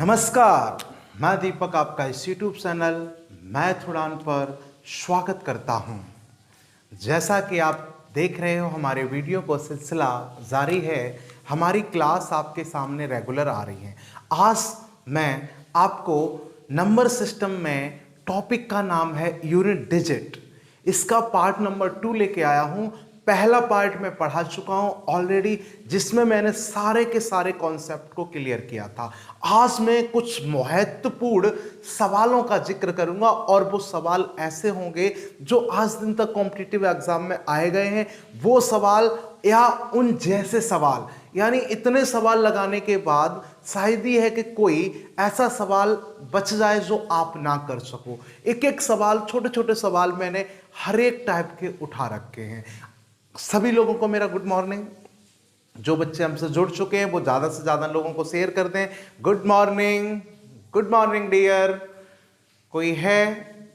नमस्कार, मैं दीपक आपका इस यूट्यूब चैनल मैथ उड़ान पर स्वागत करता हूं। जैसा कि आप देख रहे हो हमारे वीडियो को सिलसिला जारी है। हमारी क्लास आपके सामने रेगुलर आ रही है। आज मैं आपको नंबर सिस्टम में टॉपिक का नाम है यूनिट डिजिट, इसका पार्ट नंबर 2 लेके आया हूं। पहला पार्ट मैं पढ़ा चुका हूं ऑलरेडी, जिसमें मैंने सारे के सारे कॉन्सेप्ट को क्लियर किया था। आज मैं कुछ महत्वपूर्ण सवालों का जिक्र करूंगा और वो सवाल ऐसे होंगे जो आज दिन तक कॉम्पिटिटिव एग्जाम में आए गए हैं। वो सवाल या उन जैसे सवाल, यानी इतने सवाल लगाने के बाद शायद ही है कि कोई ऐसा सवाल बच जाए जो आप ना कर सको। एक एक सवाल, छोटे छोटे सवाल मैंने हर एक टाइप के उठा रखे हैं। सभी लोगों को मेरा गुड मॉर्निंग। जो बच्चे हमसे जुड़ चुके हैं वो ज़्यादा से ज़्यादा लोगों को शेयर कर दें। Good morning dear. कोई है?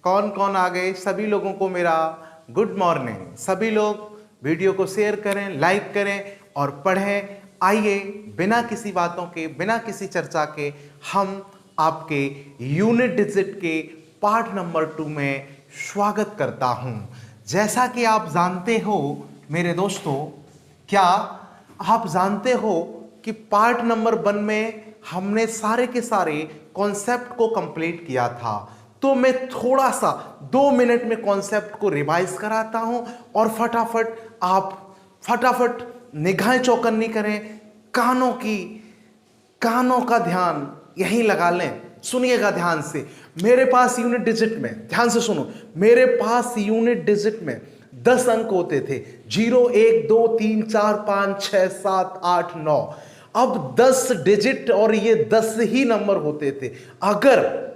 कौन कौन आ गए? सभी लोगों को मेरा गुड मॉर्निंग। सभी लोग वीडियो को शेयर करें, लाइक करें और पढ़ें। आइए बिना किसी बातों के, बिना किसी चर्चा के हम आपके यूनिट डिजिट के पार्ट नंबर 2 में स्वागत करता हूं। जैसा कि आप जानते हो मेरे दोस्तों, क्या आप जानते हो कि पार्ट नंबर 1 में हमने सारे के सारे कॉन्सेप्ट को कंप्लीट किया था। तो मैं थोड़ा सा 2 मिनट में कॉन्सेप्ट को रिवाइज कराता हूं और फटाफट निगाहें चौकन्नी करें, कानों का ध्यान यहीं लगा लें। सुनिएगा ध्यान से। मेरे पास यूनिट डिजिट में, ध्यान से सुनो, मेरे पास यूनिट डिजिट में 10 अंक होते थे। 0 1 2 3 4 5 6 7 8 9। अब 10 डिजिट और ये 10 ही नंबर होते थे। अगर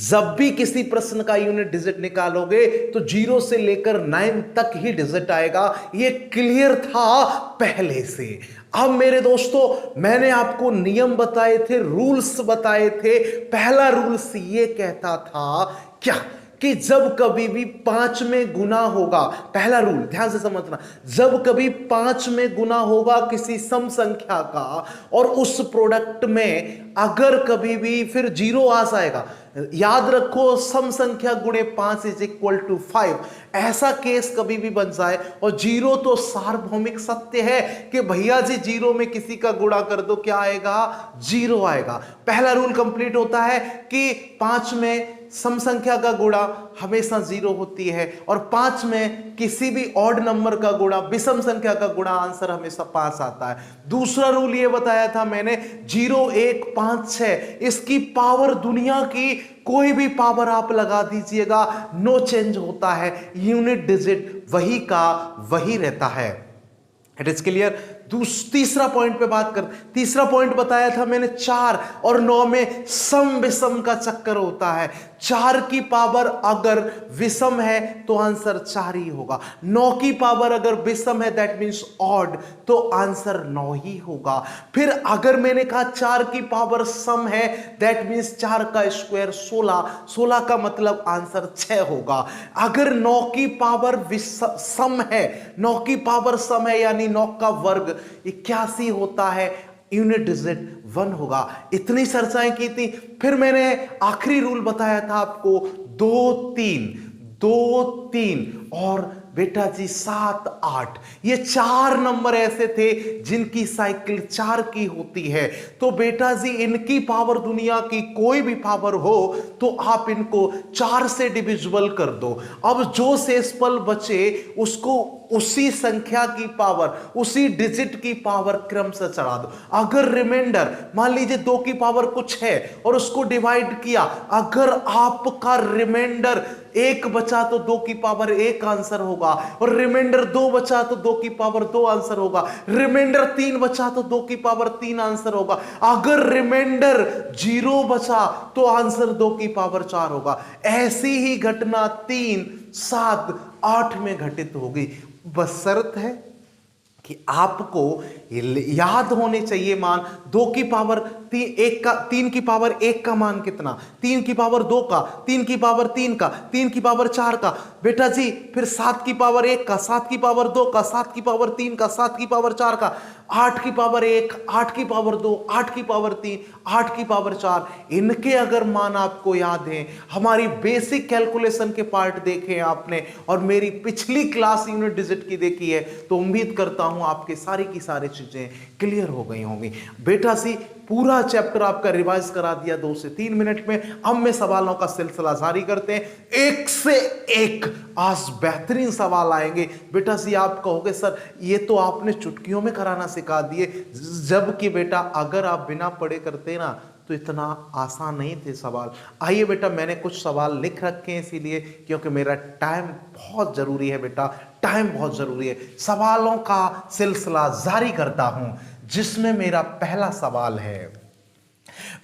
जब भी किसी प्रश्न का यूनिट डिजिट निकालोगे तो 0 से लेकर 9 तक ही डिजिट आएगा। ये क्लियर था पहले से। अब मेरे दोस्तों, मैंने आपको नियम बताए थे, रूल्स बताए थे। पहला रूल्स ये कहता था क्या कि जब कभी भी 5 में गुना होगा, पहला रूल ध्यान से समझना, जब कभी 5 में गुना होगा किसी सम संख्या का और उस प्रोडक्ट में अगर कभी भी फिर 0 आ जाएगा, याद रखो सम संख्या गुणे 5 = 5। ऐसा केस कभी भी बन जाए और 0 तो सार्वभौमिक सत्य है कि भैया जी 0 में किसी का गुणा कर दो, क्या आएगा? 0 आएगा। पहला रूल कंप्लीट होता है कि 5 में सम संख्या का गुणा हमेशा 0 होती है और 5 में किसी भी ऑड नंबर का गुणा, विषम संख्या का गुणा, आंसर हमेशा 5 आता है। दूसरा रूल ये बताया था मैंने, 0 1 5 6, इसकी पावर दुनिया की कोई भी पावर आप लगा दीजिएगा, नो चेंज होता है। यूनिट डिजिट वही का वही रहता है। It is clear. तीसरा पॉइंट पे बात कर, तीसरा पॉइंट बताया था मैंने, 4 और 9 में सम विषम का चक्कर होता है। 4 की पावर अगर विषम है तो आंसर 4 ही होगा। 9 की पावर अगर विषम है दैट मींस ऑड, तो आंसर 9 ही होगा। फिर अगर मैंने कहा 4 की पावर सम है दैट मींस 4 का स्क्वायर 16, 16 का मतलब आंसर 6 होगा। अगर 9 की पावर सम है, 9 की पावर सम है यानी 9 का वर्ग 81 होता है, यूनिट डिजिट 1 होगा। इतनी चर्चाएं की थी। फिर मैंने आखिरी रूल बताया था आपको, 2 3 और बेटा जी 7 8। ये 4 नंबर ऐसे थे जिनकी साइकिल 4 की होती है। तो बेटा जी इनकी पावर दुनिया की कोई भी पावर हो तो आप इनको 4 से डिविजिबल कर दो। अब जो शेषफल बचे उसको उसी संख्या की पावर, उसी डिजिट की पावर क्रम से चढ़ा दो। अगर रिमाइंडर मान लीजिए 2 की पावर कुछ है और उसको डिवाइड किया, अगर आपका रिमाइंडर 1 बचा तो 2 की पावर 1 आंसर होगा, और रिमाइंडर 2 बचा तो 2 की पावर 2 आंसर होगा। रिमाइंडर 3 बचा तो 2 की पावर 3 आंसर होगा। अगर रिमाइंडर 0 बचा तो आंसर 2 की पावर 4 होगा। ऐसी ही घटना 3 7 8 में घटित होगी। बस शर्त है कि आपको याद होने चाहिए मान 2 की पावर एक का 3 की पावर 1 का मान कितना, 3 की पावर 2 का, 3 की पावर 3 का, 3 की पावर 4 का बेटा जी, फिर 7 की पावर 1 का, 7 की पावर 2 का, 7 की पावर 3 का, 7 की पावर 4 का, 8 की पावर 1, 8 की पावर 2, 8 की पावर 3, 8 की पावर 4। इनके अगर मान आपको याद है, हमारी बेसिक कैलकुलेशन के पार्ट देखे आपने और मेरी पिछली क्लास यूनिट डिजिट की देखी है, तो उम्मीद करता हूं आपके सारी की सारी चीजें क्लियर हो गई होंगी। बेटा सी पूरा चैप्टर आपका रिवाइज करा दिया 2 से 3 मिनट में। अब मैं सवालों का सिलसिला जारी करते हैं, एक से एक आज बेहतरीन सवाल आएंगे। बेटा सी आप कहोगे सर ये तो आपने चुटकियों में कराना सिखा दिए, जबकि बेटा अगर आप बिना पढ़े करते ना तो इतना आसान नहीं थे सवाल। आइए बेटा मैंने कुछ सवाल लिख रखे हैं इसीलिए क्योंकि मेरा टाइम बहुत जरूरी है बेटा, टाइम बहुत जरूरी है। सवालों का सिलसिला जारी करता हूं जिसमें मेरा पहला सवाल है।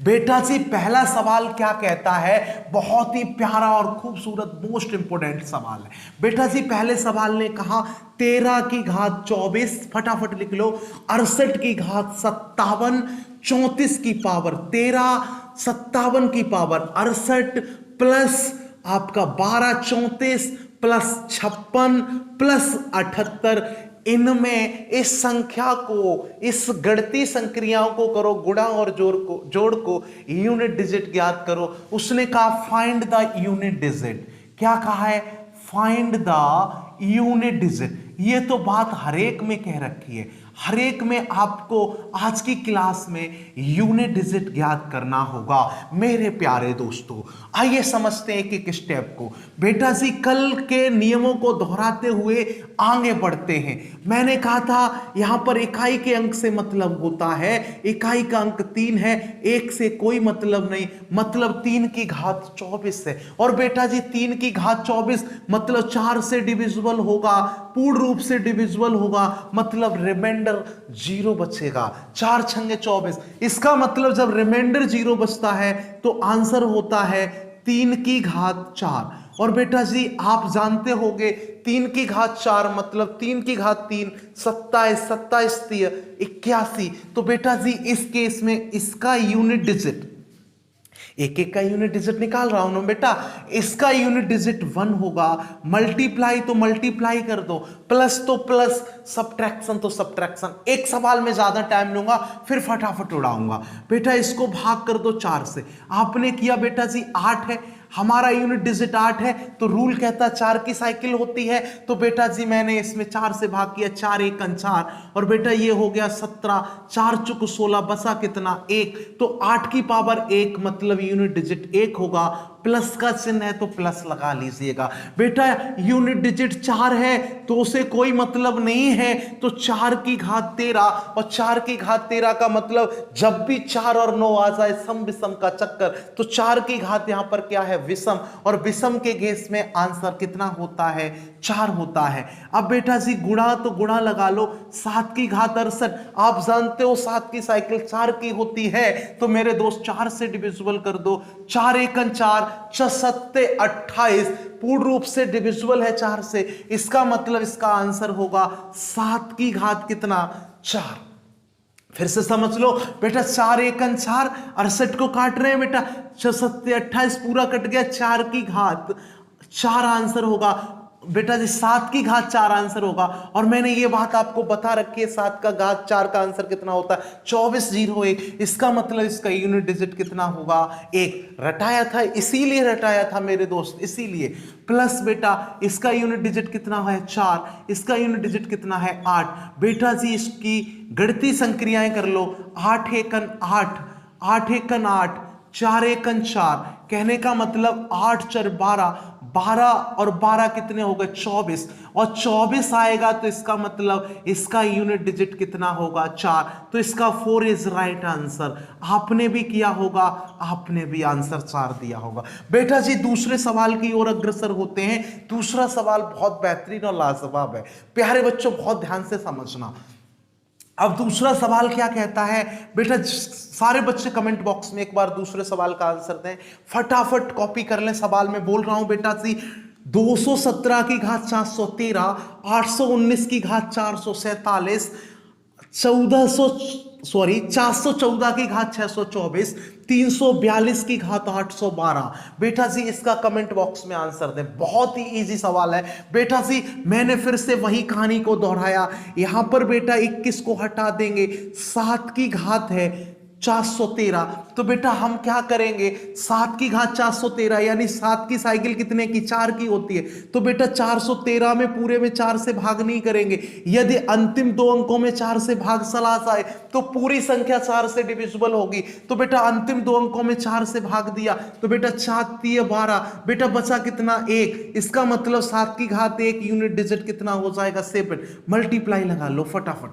बेटा जी पहला सवाल क्या कहता है, बहुत ही प्यारा और खूबसूरत मोस्ट इंपोर्टेंट सवाल है। बेटा जी पहले सवाल ने कहा 13 की घात 24, फटाफट लिख लो, 68 की घात 57, 34 की पावर 13, 57 की पावर 68 प्लस आपका 12, 34 प्लस 56 प्लस 78। इनमें इस संख्या को, इस गणती संक्रियाओं को करो गुणा और जोड़ को यूनिट डिजिट ज्ञात करो। उसने कहा फाइंड द यूनिट डिजिट। क्या कहा है? Find the unit digit. ये तो बात हरेक में कह रखी है, हरेक में आपको आज की क्लास में यूनिट डिजिट ज्ञात करना होगा। मेरे प्यारे दोस्तों आइए समझते हैं एक एक स्टेप को। बेटा जी कल के नियमों को दोहराते हुए आगे बढ़ते हैं। मैंने कहा था यहां पर इकाई के अंक से मतलब होता है, इकाई का अंक 3 है, 1 से कोई मतलब नहीं, मतलब 3 की घात 24 है। और बेटा जी 3 की घात 24 मतलब 4 से डिविजिबल होगा, पूर्ण रूप से डिविजिबल होगा, मतलब रिमाइंडर 0 बचेगा। 4 छंगे 24, इसका मतलब जब रिमाइंडर 0 बचता है तो आंसर होता है 3 की घात 4। और बेटा जी आप जानते होंगे 3 की घात 4 मतलब 3 की घात 3 27, 27 81। तो बेटा जी इस केस में इसका यूनिट डिजिट, एक एक का यूनिट डिजिट निकाल रहा हूं ना बेटा, इसका यूनिट डिजिट 1 होगा। मल्टीप्लाई तो मल्टीप्लाई कर दो, प्लस तो प्लस, सब्ट्रैक्शन तो सब्ट्रैक्शन। एक सवाल में ज्यादा टाइम लूंगा फिर फटाफट उड़ाऊंगा। बेटा इसको भाग कर दो 4 से। आपने किया बेटा जी 8 है, हमारा यूनिट डिजिट 8 है, तो रूल कहता है 4 की साइकिल होती है। तो बेटा जी मैंने इसमें 4 से भाग किया, 4 एकन 4, और बेटा ये हो गया 17, 4 चुक 16, बसा कितना 1। तो 8 की पावर 1 मतलब यूनिट डिजिट 1 होगा। प्लस का चिन्ह है तो प्लस लगा लीजिएगा। बेटा यूनिट डिजिट 4 है तो उसे कोई मतलब नहीं है, तो 4 की घात 13, और 4 की घात 13 का मतलब जब भी 4 और 9 आ जाए सम विषम का चक्कर, तो 4 की घात यहां पर क्या है? विषम, और विषम के केस में आंसर कितना होता है? 4 होता है। अब बेटा जी गुणा तो गुणा लगा लो, 7 की घात 68, आप जानते हो 7 की साइकिल 4 की होती है, तो मेरे दोस्त 4 से डिविजिबल कर दो, 4 एकन 4, 6 28, पूर्ण रूप से डिविजिबल है 4 से, इसका मतलब इसका आंसर होगा 7 की घात कितना? 4। फिर से समझ लो बेटा, 4 एकन 4, 68 को काट रहे हैं बेटा, 6 28 पूरा कट गया, 4 की घात 4 आंसर होगा। बेटा जी 7 की घात 4 आंसर होगा। और मैंने ये बात आपको बता रखी है, 7 का घात 4 का आंसर कितना होता है? 2401। इसका मतलब इसका यूनिट डिजिट कितना होगा? 1। रटाया था, इसीलिए रटाया था मेरे दोस्त, इसीलिए। प्लस बेटा इसका यूनिट डिजिट कितना है? 4। इसका यूनिट डिजिट कितना है? 8। बेटा जी इसकी गणितीय संक्रियाएं कर लो, 8 एकन 8, 8 एकन 8, 4 एकन 4, कहने का मतलब 8 4 12, 12 और 12 कितने हो गए? 24, और 24 आएगा तो इसका मतलब इसका यूनिट डिजिट कितना होगा? 4। तो इसका 4 इज राइट आंसर। आपने भी किया होगा, आपने भी आंसर 4 दिया होगा। बेटा जी दूसरे सवाल की ओर अग्रसर होते हैं। दूसरा सवाल बहुत बेहतरीन और लाजवाब है, प्यारे बच्चों बहुत ध्यान से समझना। अब दूसरा सवाल क्या कहता है बेटा? सारे बच्चे कमेंट बॉक्स में एक बार दूसरे सवाल का आंसर दें, फटाफट कॉपी कर लें। सवाल में बोल रहा हूं बेटा जी, 217 की घात 713, 819 की घात 447, 414 की घात 624, 342 की घात 812। बेटा जी इसका कमेंट बॉक्स में आंसर दें। बहुत ही इजी सवाल है बेटा जी। मैंने फिर से वही कहानी को दोहराया। यहां पर बेटा 21 को हटा देंगे, 7 की घात है 413। तो बेटा हम क्या करेंगे, 7 की घात 413 यानी 7 की साइकिल कितने की, 4 की होती है। तो बेटा 413 में पूरे में 4 से भाग नहीं करेंगे। यदि अंतिम 2 अंकों में 4 से भाग चला जाए तो पूरी संख्या 4 से डिविजिबल होगी। तो बेटा अंतिम 2 अंकों में 4 से भाग दिया तो बेटा 4 3 12, बेटा बचा कितना, 1। इसका मतलब 7 की घात 1 यूनिट डिजिट कितना हो जाएगा, 7। मल्टीप्लाई लगा लो फटाफट।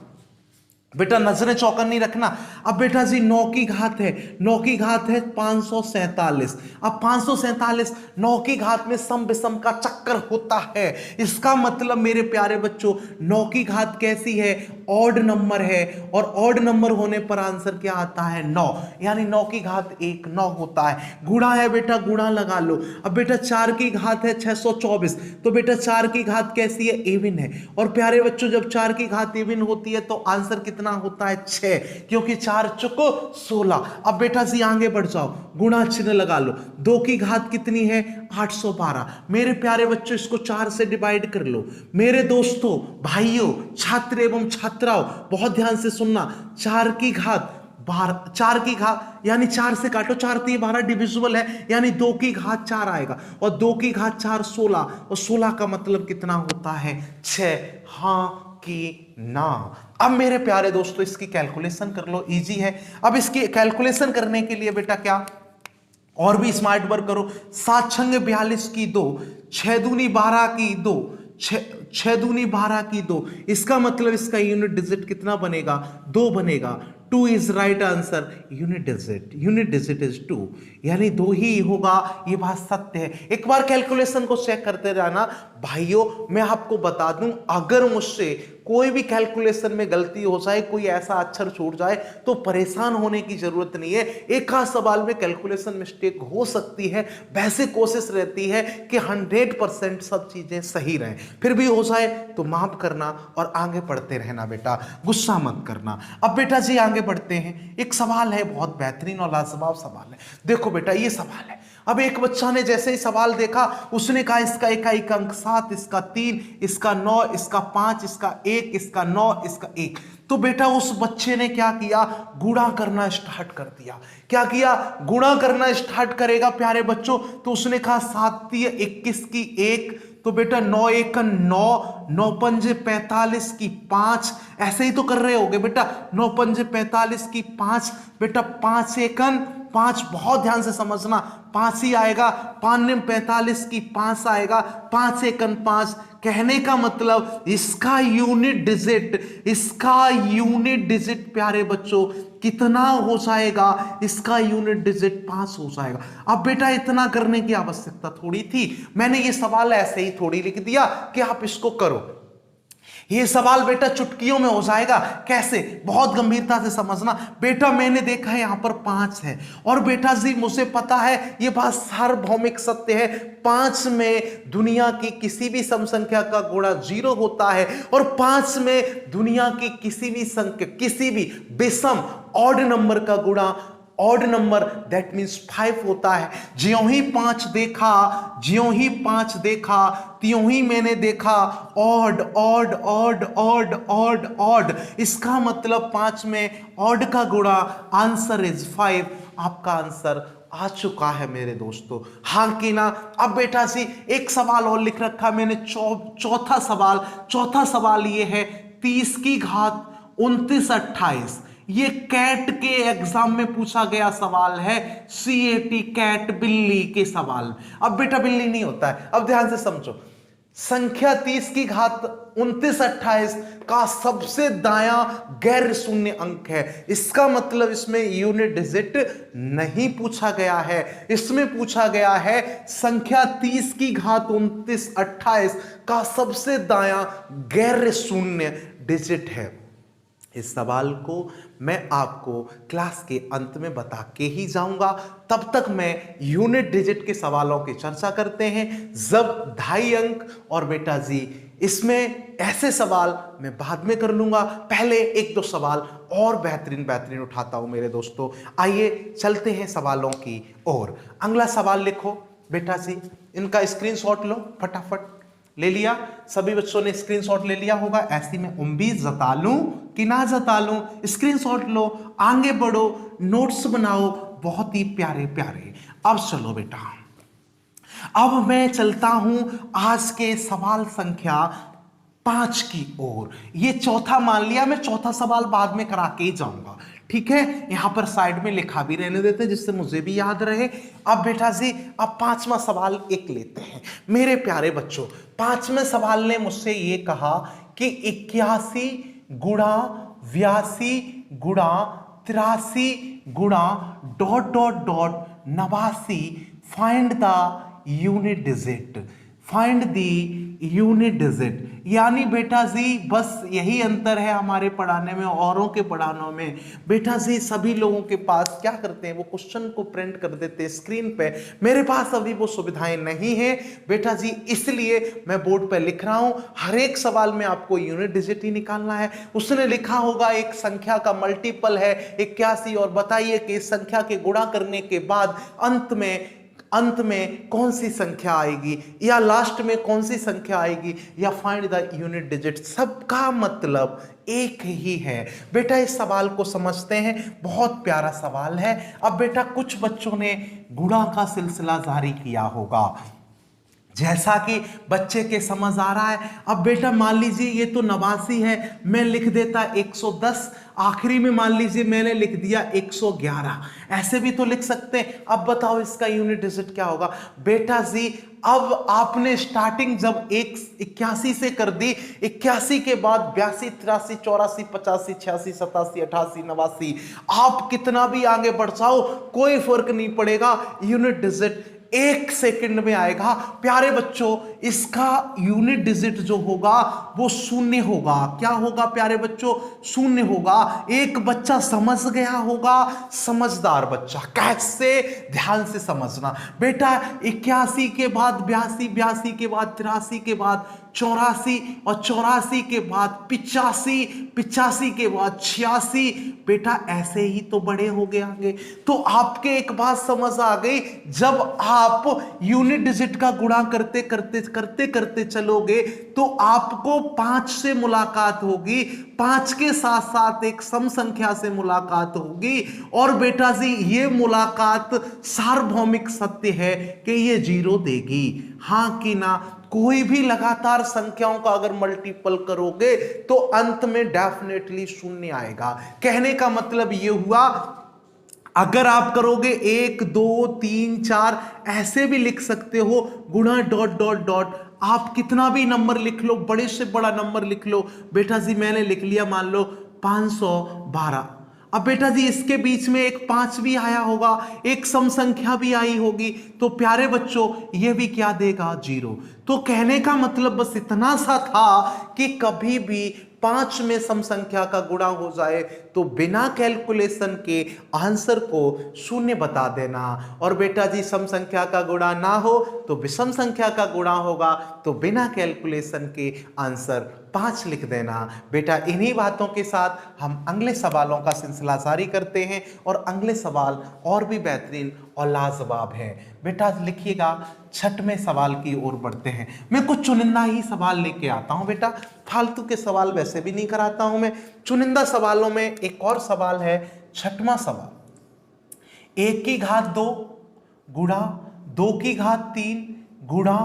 बेटा नजरें चौकन नहीं रखना। अब बेटा जी 9 की घात है, 9 की घात है 547। अब 547 9 की घात में सम विषम का चक्कर होता है। इसका मतलब मेरे प्यारे बच्चों 9 की घात कैसी है, ऑड नंबर है, और ऑड नंबर होने पर आंसर क्या आता है, 9। यानी 9 की घात 1 9 होता है। गुणा है बेटा, गुणा लगा लो। अब बेटा 4 की घात है 624, तो बेटा 4 की घात कैसी है, एविन है। और प्यारे बच्चों जब 4 की घात एविन होती है तो आंसर कितना होता है, 6, क्योंकि 4 चुको 16। अब बेटा जी आगे बढ़ जाओ, गुणा चिन्ह लगा लो। 2 की घात कितनी है, 812। मेरे प्यारे बच्चों इसको 4 से डिवाइड कर लो। मेरे दोस्तों भाइयों छात्र एवं छात्राओं बहुत ध्यान से सुनना। 4 की घात 12, 4 की घात यानी 4 से काटो, 4 3 12 डिविजिबल है, यानी 2 की घात 4 आएगा, और 2 की घात 4 16, और 16 का मतलब कितना होता है, 6। हाँ कि ना। अब मेरे प्यारे दोस्तों इसकी कैलकुलेशन कर लो, इजी है। अब इसकी कैलकुलेशन करने के लिए बेटा क्या और भी स्मार्ट वर्क करो। 7 छंग 42 की 2, 6 दूनी 12 की 2, 6 दूनी 12 की 2। इसका मतलब इसका यूनिट डिजिट कितना बनेगा, 2 बनेगा। 2 is right answer. Unit digit is 2, यानी 2 ही होगा। ये बात सत्य है। एक बार कैलकुलेशन को चेक करते रहना भाइयों। मैं आपको बता दूं अगर मुझसे कोई भी कैलकुलेशन में गलती हो जाए, कोई ऐसा अक्षर छूट जाए तो परेशान होने की जरूरत नहीं है। एक आध सवाल में कैलकुलेशन मिस्टेक हो सकती है, वैसे कोशिश रहती है कि 100% सब चीजें सही रहें। फिर भी हो जाए तो माफ करना और आगे बढ़ते रहना बेटा, गुस्सा मत करना। अब बेटा जी आगे बढ़ते हैं। एक सवाल है बहुत बेहतरीन और लाजवाब सवाल है। देखो बेटा ये सवाल है। अब एक बच्चा ने जैसे ही सवाल देखा उसने कहा इसका इकाई अंक 7, इसका 3, इसका 9, इसका 5, इसका 1, इसका 9, इसका 1। तो बेटा उस बच्चे ने क्या किया, गुणा करना स्टार्ट कर दिया। क्या किया, गुणा करना स्टार्ट करेगा प्यारे बच्चों। तो उसने कहा 7 3 21 की 1, तो बेटा 9 1 9, 9 5 45 की 5। ऐसे ही तो कर रहे होगे बेटा, 9 5 45 की 5, बेटा 5 1 5। बहुत ध्यान से समझना, 5 ही आएगा। 5 45 की 5 आएगा, 5 1 5। कहने का मतलब इसका यूनिट डिजिट प्यारे बच्चों कितना हो जाएगा, इसका यूनिट डिजिट 5 हो जाएगा। अब बेटा इतना करने की आवश्यकता थोड़ी थी, मैंने ये सवाल ऐसे ही थोड़ी लिख दिया कि आप इसको करो। ये सवाल बेटा चुटकियों में हो जाएगा। कैसे, बहुत गंभीरता से समझना बेटा। मैंने देखा है यहां पर 5 है, और बेटा जी मुझे पता है ये बात सार्वभौमिक सत्य है, 5 में दुनिया की किसी भी सम संख्या का गुणा 0 होता है, और 5 में दुनिया की किसी भी संख्या, किसी भी विषम ऑड नंबर का गुणा, ऑड नंबर दैट मींस 5 होता है। ज्यों ही 5 देखा त्यों ही मैंने देखा odd odd odd odd odd odd. इसका मतलब 5 में ऑड का गुणा, आंसर इज 5। आपका आंसर आ चुका है मेरे दोस्तों, हाँ कि ना। अब बेटा जी एक सवाल और लिख रखा मैंने, चौथा सवाल ये है 30 की घात 29 28। ये कैट के एग्जाम में पूछा गया सवाल है, CAT कैट, बिल्ली के सवाल। अब बेटा बिल्ली नहीं होता है। अब ध्यान से समझो, संख्या 30 की घात 29 28 का सबसे दायां गैर शून्य अंक है। इसका मतलब इसमें यूनिट डिजिट नहीं पूछा गया है, इसमें पूछा गया है संख्या 30 की घात 29 28 का सबसे दायां गैर शून्य डिजिट है। इस सवाल को मैं आपको क्लास के अंत में बता के ही जाऊंगा। तब तक मैं यूनिट डिजिट के सवालों की चर्चा करते हैं, जब 2.5 अंक और बेटा जी इसमें ऐसे सवाल मैं बाद में कर लूंगा, पहले एक दो सवाल और बेहतरीन बेहतरीन उठाता हूं मेरे दोस्तों। आइए चलते हैं सवालों की ओर। अगला सवाल लिखो बेटा जी, इनका स्क्रीनशॉट लो फटाफट। ले लिया? सभी बच्चों ने स्क्रीनशॉट ले लिया होगा, ऐसी मैं उम्मीद जता लूं कि ना जता लूं। स्क्रीनशॉट लो, आगे बढ़ो, नोट्स बनाओ, बहुत ही प्यारे प्यारे। अब चलो बेटा, अब मैं चलता हूं आज के सवाल संख्या 5 की ओर। ये चौथा मान लिया, मैं चौथा सवाल बाद में करा के ही जाऊंगा, ठीक है? यहां पर साइड में लिखा भी रहने देते जिससे मुझे भी याद रहे। अब बेटा जी, अब 5वां सवाल एक लेते हैं मेरे प्यारे बच्चों। 5वें सवाल ने मुझसे ये कहा कि 81 गुणा 82 गुणा 83 गुणा dot dot dot 89, find the unit digit, find the unit digit. यानी बेटा जी बस यही अंतर है हमारे पढ़ाने में औरों के पढ़ानों में। बेटा जी सभी लोगों के पास क्या करते हैं, वो क्वेश्चन को प्रिंट कर देते हैं स्क्रीन पे। मेरे पास अभी वो सुविधाएं नहीं है बेटा जी, इसलिए मैं बोर्ड पे लिख रहा हूं। हर एक सवाल में आपको यूनिट डिजिट ही निकालना है। उसने लिखा होगा एक संख्या का मल्टीपल है 81 और बताइए कि इस संख्या के गुणा करने के बाद अंत में कौन सी संख्या आएगी, या लास्ट में कौन सी संख्या आएगी, या फाइंड द यूनिट डिजिट। सबका मतलब एक ही है बेटा। इस सवाल को समझते हैं, बहुत प्यारा सवाल है। अब बेटा कुछ बच्चों ने गुणा का सिलसिला जारी किया होगा, जैसा कि बच्चे के समझ आ रहा है। अब बेटा मान लीजिए ये तो 89 है, मैं लिख देता 110, आखिरी में मान लीजिए मैंने लिख दिया 111, ऐसे भी तो लिख सकते हैं। अब बताओ इसका यूनिट डिजिट क्या होगा। बेटा जी अब आपने स्टार्टिंग जब 81 से कर दी, 81 के बाद 82 83 84 85 86 87 88 89, आप कितना भी आगे बढ़ जाओ कोई फर्क नहीं पड़ेगा, यूनिट डिजिट 1 सेकंड में आएगा। प्यारे बच्चों इसका यूनिट डिजिट जो होगा वो 0 होगा। क्या होगा प्यारे बच्चों? 0 होगा। एक बच्चा समझ गया होगा, समझदार बच्चा। कैसे? ध्यान से समझना बेटा। 81 के बाद 82, 82 के बाद 83 के बाद 84 और 84 के बाद 85, 85 के बाद 86, बेटा ऐसे ही तो बड़े हो गए आगे। तो आपके एक बात समझ आ गई, जब आप यूनिट डिजिट का गुणा करते करते करते करते चलोगे तो आपको 5 से मुलाकात होगी, 5 के साथ साथ एक सम संख्या से मुलाकात होगी, और बेटा जी ये मुलाकात सार्वभौमिक सत्य है कि ये 0 देगी, हां कि ना। कोई भी लगातार संख्याओं का अगर मल्टीपल करोगे तो अंत में डेफिनेटली 0 आएगा। कहने का मतलब यह हुआ, अगर आप करोगे 1 2 3 4 ऐसे भी लिख सकते हो, गुणा डॉट डॉट डॉट, आप कितना भी नंबर लिख लो, बड़े से बड़ा नंबर लिख लो। बेटा जी मैंने लिख लिया मान लो 512। अब बेटा जी इसके बीच में एक 5 भी आया होगा, एक सम संख्या भी आई होगी, तो प्यारे बच्चों ये भी क्या देगा? 0। तो कहने का मतलब बस इतना सा था कि कभी भी 5 में सम संख्या का गुणा हो जाए तो बिना कैलकुलेशन के आंसर को 0 बता देना। और बेटा जी सम संख्या का गुणा ना हो तो विषम संख्या का गुणा होगा, तो बिना कैलकुलेशन के आंसर 5 लिख देना। बेटा इन्हीं बातों के साथ हम अगले सवालों का सिलसिला जारी करते हैं, और अगले सवाल और भी बेहतरीन और लाजवाब है। बेटा लिखिएगा, 6वें सवाल की ओर बढ़ते हैं। मैं कुछ चुनिंदा ही सवाल लेके आता हूं बेटा, फालतू के सवाल वैसे भी नहीं कराता हूं मैं। चुनिंदा सवालों में एक और सवाल है, 6वां सवाल। 1 की घात 2 गुणा 2 की घात 3 गुणा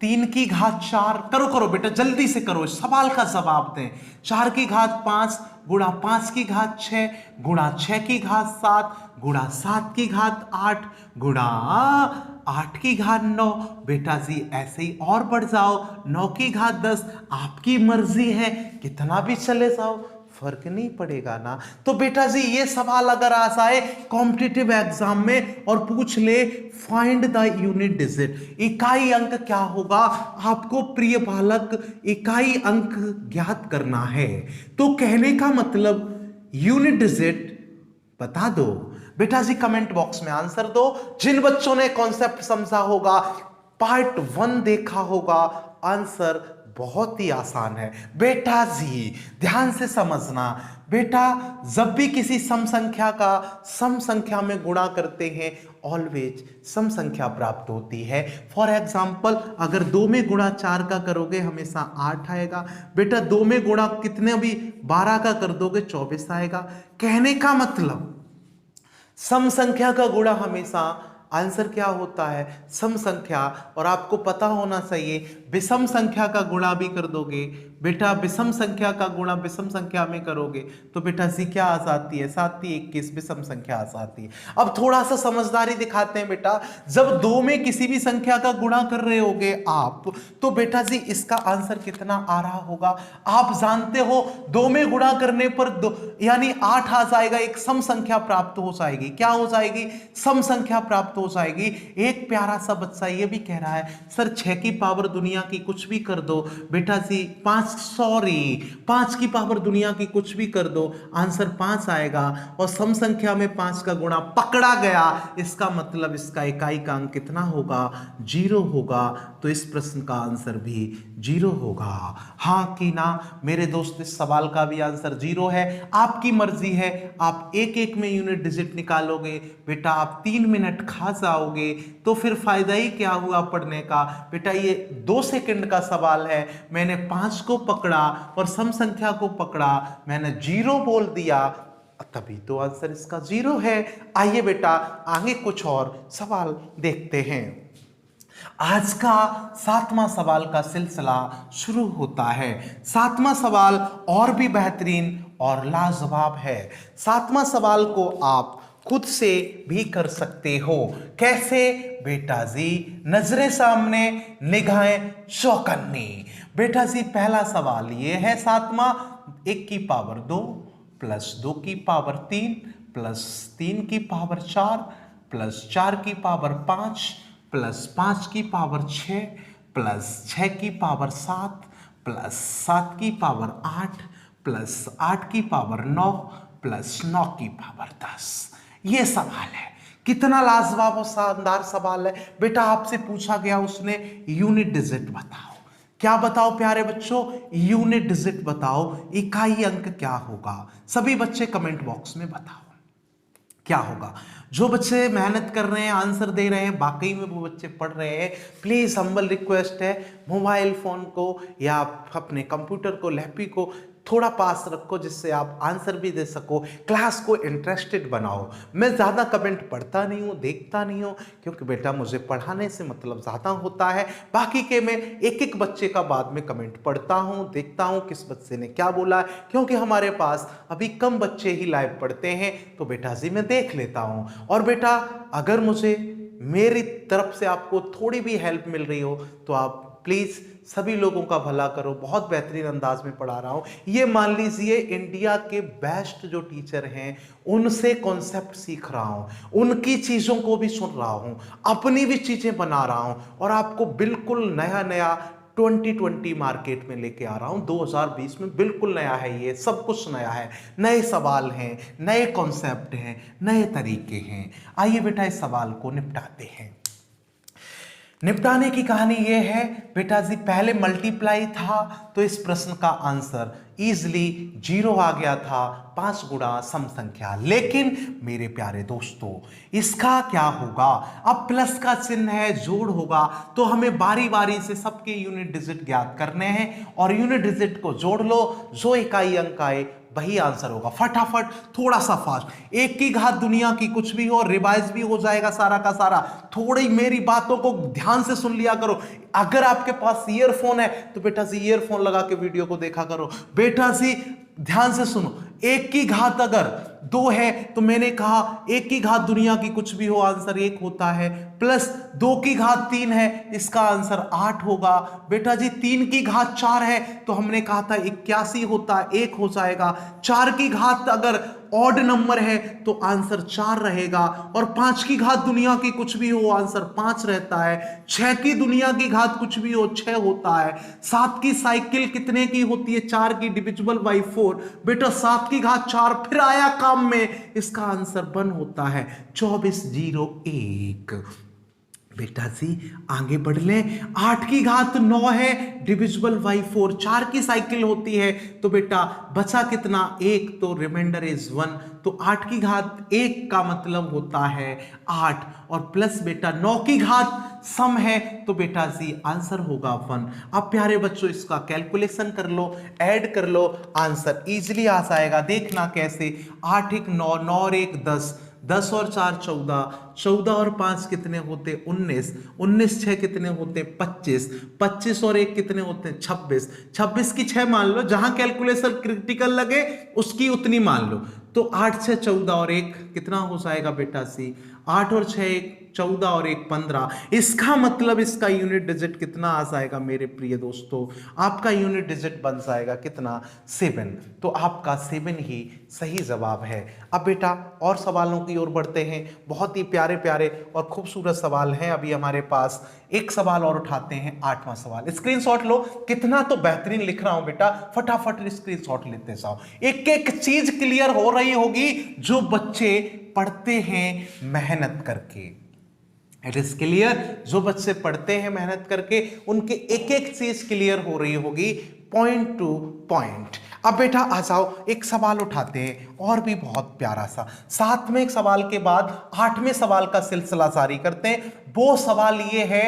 3 की घात 4, करो बेटा जल्दी से करो, सवाल का जवाब दें। 4 की घात 5 गुणा 5 की घात 6 गुणा 6 की घात 7 गुणा 7 की घात 8 गुणा 8 की घात 9। बेटा जी ऐसे ही और बढ़ जाओ, 9 की घात 10, आपकी मर्जी है कितना भी चले जाओ, फर्क नहीं पड़ेगा ना। तो बेटा जी ये सवाल अगर आ जाए कॉम्पिटिटिव एग्जाम में और पूछ ले फाइंड द यूनिट डिजिट, इकाई अंक क्या होगा, आपको प्रिय बालक इकाई अंक ज्ञात करना है। तो कहने का मतलब यूनिट डिजिट बता दो। बेटा जी कमेंट बॉक्स में आंसर दो। जिन बच्चों ने कॉन्सेप्ट समझा होगा, पार्ट 1 देखा होगा, आंसर बहुत ही आसान है बेटा जी, ध्यान से समझना। बेटा जब भी किसी सम संख्या का सम संख्या में गुणा करते हैं ऑलवेज सम संख्या प्राप्त होती है। फॉर एग्जाम्पल अगर 2 में गुणा 4 का करोगे हमेशा 8 आएगा। बेटा 2 में गुणा कितने भी 12 का कर दोगे 24 आएगा। कहने का मतलब सम संख्या का गुणा हमेशा आंसर क्या होता है सम संख्या। और आपको पता होना चाहिए विषम संख्या का गुणा भी कर दोगे बेटा, विषम संख्या का गुणा विषम संख्या में करोगे तो बेटा सी क्या आ जाती है 7 21 विषम संख्या आ जाती है। अब थोड़ा सा समझदारी दिखाते हैं बेटा, जब 2 में किसी भी संख्या का गुणा कर रहे होगे आप तो बेटा जी इसका आंसर कितना आ रहा होगा आप जानते हो। 2 में गुणा करने पर 2 यानी 8 आ जाएगा, एक सम संख्या प्राप्त हो जाएगी। क्या हो जाएगी सम संख्या प्राप्त हो जाएगी। एक प्यारा सा बच्चा ये भी कह रहा है सर 6 की पावर दुनिया की कुछ भी कर दो बेटा जी 5 की पावर दुनिया की कुछ भी कर दो आंसर 5 आएगा। और सम संख्या में 5 का गुणा पकड़ा गया, इसका मतलब इसका इकाई का अंक कितना होगा 0 होगा। तो इस प्रश्न का आंसर भी 0 होगा। हाँ कि ना मेरे दोस्त, इस सवाल का भी आंसर 0 है। आपकी मर्जी है, आप एक एक में यूनिट डिजिट निकालोगे बेटा आप 3 मिनट खा जाओगे तो फिर फायदा ही क्या हुआ पढ़ने का। बेटा ये 2 सेकंड का सवाल है, मैंने 5 को पकड़ा और सम संख्या को पकड़ा, मैंने 0 बोल दिया तभी तो आंसर इसका 0 है। आइए बेटा आगे कुछ और सवाल देखते हैं। आज का 7वां सवाल का सिलसिला शुरू होता है। 7वां सवाल और भी बेहतरीन और लाजवाब है। 7वां सवाल को आप खुद से भी कर सकते हो। कैसे बेटा जी, नजरे सामने निगाहें चौकन्नी। बेटा जी पहला सवाल ये है 7वां, 1 की पावर 2 प्लस 2 की पावर 3 प्लस 3 की पावर 4 प्लस 4 की पावर 5 प्लस 5 की पावर 6 प्लस 6 की पावर 7 प्लस 7 की पावर 8 प्लस 8 की पावर 9 प्लस 9 की पावर 10। ये सवाल है, कितना लाजवाब और शानदार सवाल है। बेटा आपसे पूछा गया उसने यूनिट डिजिट बताओ। क्या बताओ प्यारे बच्चों, यूनिट डिजिट बताओ, इकाई अंक क्या होगा। सभी बच्चे कमेंट बॉक्स में बताओ क्या होगा। जो बच्चे मेहनत कर रहे हैं आंसर दे रहे हैं वाकई में वो बच्चे पढ़ रहे हैं, प्लीज हम्बल रिक्वेस्ट है मोबाइल फोन को या अपने कंप्यूटर को लैपटॉप को थोड़ा पास रखो जिससे आप आंसर भी दे सको, क्लास को इंटरेस्टेड बनाओ। मैं ज़्यादा कमेंट पढ़ता नहीं हूँ, देखता नहीं हूँ, क्योंकि बेटा मुझे पढ़ाने से मतलब ज़्यादा होता है। बाकी के मैं एक एक बच्चे का बाद में कमेंट पढ़ता हूँ, देखता हूँ किस बच्चे ने क्या बोला है, क्योंकि हमारे पास अभी कम बच्चे ही लाइव पढ़ते हैं तो बेटा जी मैं देख लेता हूँ। और बेटा अगर मुझे मेरी तरफ से आपको थोड़ी भी हेल्प मिल रही हो तो आप प्लीज़ सभी लोगों का भला करो। बहुत बेहतरीन अंदाज में पढ़ा रहा हूँ। ये मान लीजिए इंडिया के बेस्ट जो टीचर हैं उनसे कॉन्सेप्ट सीख रहा हूँ, उनकी चीज़ों को भी सुन रहा हूँ, अपनी भी चीज़ें बना रहा हूँ और आपको बिल्कुल नया नया 2020 मार्केट में लेके आ रहा हूँ। 2020 में बिल्कुल नया है, ये सब कुछ नया है, नए सवाल हैं, नए कॉन्सेप्ट हैं, नए तरीके हैं। आइए बेटा इस सवाल को निपटाते हैं। निपटाने की कहानी यह है बेटा जी, पहले मल्टीप्लाई था तो इस प्रश्न का आंसर इजली 0 आ गया था, 5 गुणा सम संख्या। लेकिन मेरे प्यारे दोस्तों इसका क्या होगा, अब प्लस का चिन्ह है, जोड़ होगा, तो हमें बारी बारी से सबके यूनिट डिजिट ज्ञात करने हैं और यूनिट डिजिट को जोड़ लो, जो इकाई अंक आए वही आंसर होगा। फटाफट थोड़ा सा फास्ट, 1 की घात दुनिया की कुछ भी हो, रिवाइज भी हो जाएगा सारा का सारा। थोड़ी मेरी बातों को ध्यान से सुन लिया करो। अगर आपके पास ईयरफोन है तो बेटा जी ईयरफोन लगा के वीडियो को देखा करो। बेटा जी ध्यान से सुनो, 1 की घात अगर 2 है तो मैंने कहा 1 की घात दुनिया की कुछ भी हो आंसर 1 होता है, प्लस 2 की घात 3 है इसका आंसर 8 होगा। बेटा जी 3 की घात 4 है तो हमने कहा था 81 होता है, 1 हो जाएगा। 4 की घात अगर ऑड नंबर है तो आंसर 4 रहेगा और 5 की घात दुनिया की कुछ भी हो आंसर 5 रहता है। 6 की दुनिया की घात कुछ भी हो 6 होता है। 7 की साइकिल कितने की होती है, 4 की, डिविजिबल बाई 4। बेटा 7 की घात 4 फिर आया काम में, इसका आंसर 1 होता है। 2401। बेटा जी आगे बढ़ लें, 8 की घात 9 है, डिविजिबल बाई 4, 4 की साइकिल होती है, तो बेटा बचा कितना 1, तो रिमाइंडर इज 1, तो 8 की घात 1 का मतलब होता है 8, और प्लस बेटा 9 की घात सम है, तो बेटा जी आंसर होगा 1। अब प्यारे बच्चों इसका कैलकुलेशन कर लो, ऐड कर लो, आंसर इजीली आ जाएगा। देखना कैसे, 8 1 9, 9 और 1 10, 10 और 4 14, 14 और 5 कितने होते 19, 19 6 कितने होते 25, 25 और 1 कितने होते 26, 26 की 6 मान लो, जहां कैलकुलेशन क्रिटिकल लगे उसकी उतनी मान लो, तो 8 6 14 और 1 कितना हो जाएगा बेटा सी, 8 और 6 1 14 और 1 15। इसका मतलब इसका यूनिट डिजिट कितना आ जाएगा मेरे प्रिय दोस्तों, आपका यूनिट डिजिट बन जाएगा कितना 7, तो आपका 7 ही सही जवाब है। अब बेटा और सवालों की ओर बढ़ते हैं, बहुत ही प्यारे प्यारे और खूबसूरत सवाल हैं अभी हमारे पास। एक सवाल और उठाते हैं, 8वां सवाल, स्क्रीनशॉट लो, कितना तो बेहतरीन लिख रहा हूं बेटा, फटाफट स्क्रीनशॉट लेते जाओ, एक एक चीज क्लियर हो रही होगी जो बच्चे पढ़ते हैं मेहनत करके। इट इज क्लियर, जो बच्चे पढ़ते हैं मेहनत करके उनके एक एक चीज क्लियर हो रही होगी पॉइंट टू पॉइंट। अब बेटा आ जाओ एक सवाल उठाते हैं और भी बहुत प्यारा सा, 7वें सवाल के बाद 8वें सवाल का सिलसिला जारी करते हैं। वो सवाल ये है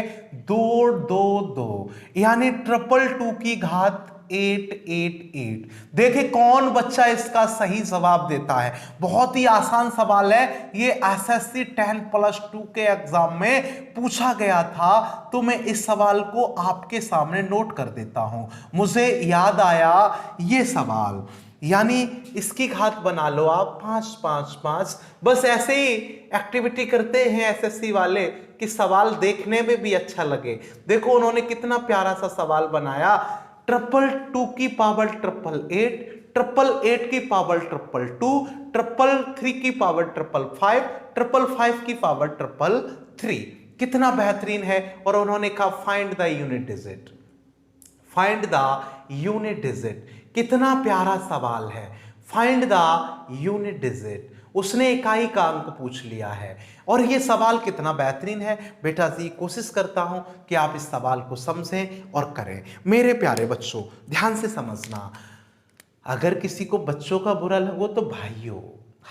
2 2 2 यानी 222 की घात 888। देखे कौन बच्चा इसका सही जवाब देता है, बहुत ही आसान सवाल है ये, एसएससी 10+2 के एग्जाम में पूछा गया था, तो मैं इस सवाल को आपके सामने नोट कर देता हूं। मुझे याद आया ये सवाल, यानी इसकी घात बना लो आप 5 5 5, बस ऐसे ही एक्टिविटी करते हैं एसएससी वाले कि सवाल देखने में भी अच्छा लगे। देखो उन्होंने कितना प्यारा सा सवाल बनाया, 222 की पावर 888, 888 की पावर 222, 333 की पावर 555, 555 की पावर 333, कितना बेहतरीन है। और उन्होंने कहा find the unit digit, find the unit digit, कितना प्यारा सवाल है, फाइंड द यूनिट डिजिट, उसने इकाई का अंक पूछ लिया है। और ये सवाल कितना बेहतरीन है बेटा जी, कोशिश करता हूं कि आप इस सवाल को समझें और करें। मेरे प्यारे बच्चों ध्यान से समझना, अगर किसी को बच्चों का बुरा लगो तो भाइयों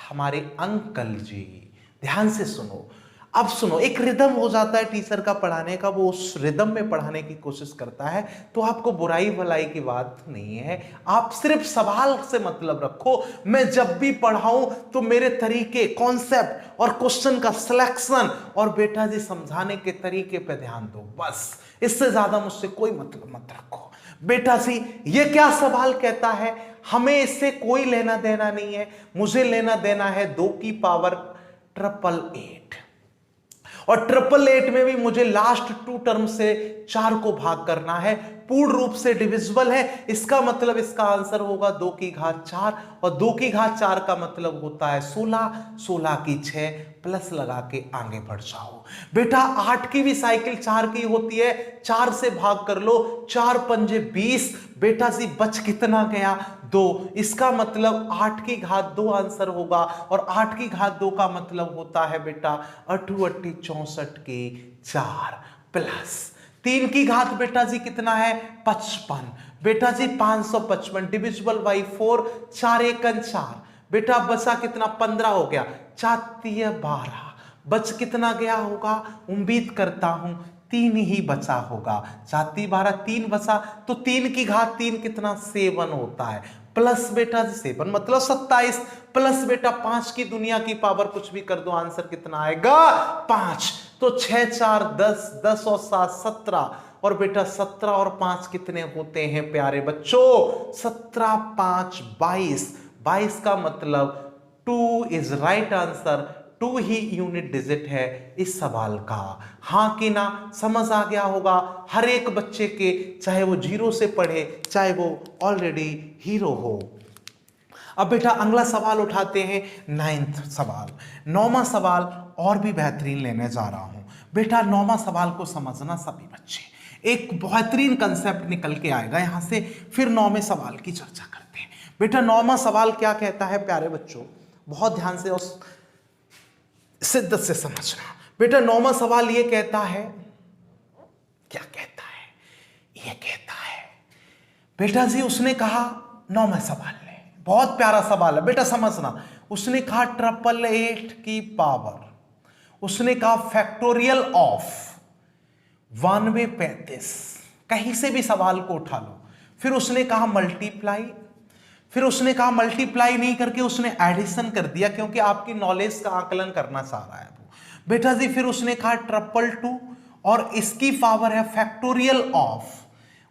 हमारे अंकल जी ध्यान से सुनो। अब सुनो, एक रिदम हो जाता है टीचर का पढ़ाने का, वो उस रिदम में पढ़ाने की कोशिश करता है, तो आपको बुराई भलाई की बात नहीं है, आप सिर्फ सवाल से मतलब रखो। मैं जब भी पढ़ाऊं तो मेरे तरीके, कॉन्सेप्ट और क्वेश्चन का सिलेक्शन और बेटा जी समझाने के तरीके पे ध्यान दो, बस इससे ज्यादा मुझसे कोई मतलब मत रखो। बेटा जी ये क्या सवाल कहता है, हमें इससे कोई लेना देना नहीं है, मुझे लेना देना है 2 की पावर 888, और 888 में भी मुझे लास्ट 2 टर्म से 4 को भाग करना है, पूर्ण रूप से डिविजिबल है, इसका मतलब इसका आंसर होगा 2 की घात 4, और 2 की घात 4 का मतलब होता है 16, 16 की 6 प्लस लगा के आगे बढ़ जाओ। बेटा 8 की भी साइकिल 4 की होती है, 4 से भाग कर लो, 4 पंजे 20, बेटा जी बच कितना गया 2, इसका मतलब 8 की घात 2 आंसर होगा, और 8 की घात 2 का मतलब होता है बेटा 8 8 64 की 4 प्लस 3 की घात बेटा जी कितना है 55, बेटा जी 555 डिविजिबल बाई 4, 4 1 4, बेटा बचा कितना 15 हो गया, 4 3 12, बच कितना गया होगा, उम्मीद करता हूं 3 ही बचा होगा, 4 3 12 3 बचा, तो 3 की घात 3 कितना 7 होता है, प्लस बेटा 7 मतलब 27, प्लस बेटा 5 की दुनिया की पावर कुछ भी कर दो, आंसर कितना आएगा 5, तो 6 4 10, 10 और 7 17, और बेटा 17 और 5 कितने होते हैं प्यारे बच्चों, 17 5 22, 22 का मतलब 2 is right answer, 2 he unit digit है इस सवाल का। हां कि ना, समझ आ गया होगा हर एक बच्चे के, चाहे वो 0 से पढ़े चाहे वो ऑलरेडी हीरो हो। अब बेटा अगला सवाल उठाते हैं, 9वां सवाल, 9वां सवाल और भी बेहतरीन लेने जा रहा हूं। बेटा 9वां सवाल को समझना सभी बच्चे, एक बेहतरीन कंसेप्ट निकल के आएगा यहां से, फिर 9वें सवाल की चर्चा करते हैं। बेटा 9वां सवाल क्या कहता है प्यारे बच्चों, बहुत ध्यान से और शिद्दत से समझना। बेटा 9वां सवाल ये कहता है, क्या कहता है? ये कहता है बेटा जी, उसने कहा 9वें सवाल में, बहुत प्यारा सवाल है बेटा, समझना। उसने कहा 888 की पावर, उसने कहा फैक्टोरियल ऑफ 9235, कहीं से भी सवाल को उठा लो। फिर उसने कहा मल्टीप्लाई, फिर उसने कहा मल्टीप्लाई नहीं करके उसने एडिशन कर दिया, क्योंकि आपकी नॉलेज का आकलन करना चाह रहा है वो बेटा जी। फिर उसने कहा 222 और इसकी पावर है फैक्टोरियल ऑफ,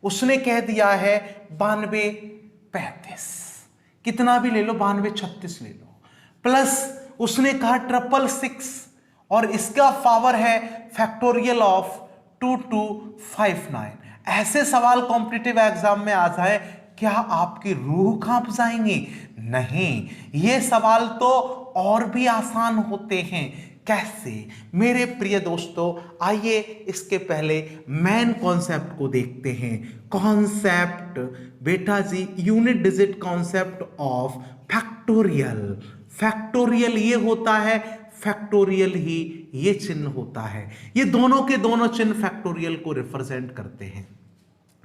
उसने कह दिया है 9235, कितना भी ले लो, 9236 ले लो, प्लस उसने कहा 666 और इसका पावर है फैक्टोरियल ऑफ 2259। ऐसे सवाल कॉम्पिटिटिव एग्जाम में आ जाए, क्या आपकी रूह कांप जाएंगी? नहीं, ये सवाल तो और भी आसान होते हैं। कैसे मेरे प्रिय दोस्तों, आइए इसके पहले मेन कॉन्सेप्ट को देखते हैं। कॉन्सेप्ट बेटा जी, unit digit concept of factorial. Factorial ये होता है, फैक्टोरियल ही ये चिन्ह होता है। ये दोनों के दोनों चिन्ह फैक्टोरियल को रिप्रेजेंट करते हैं।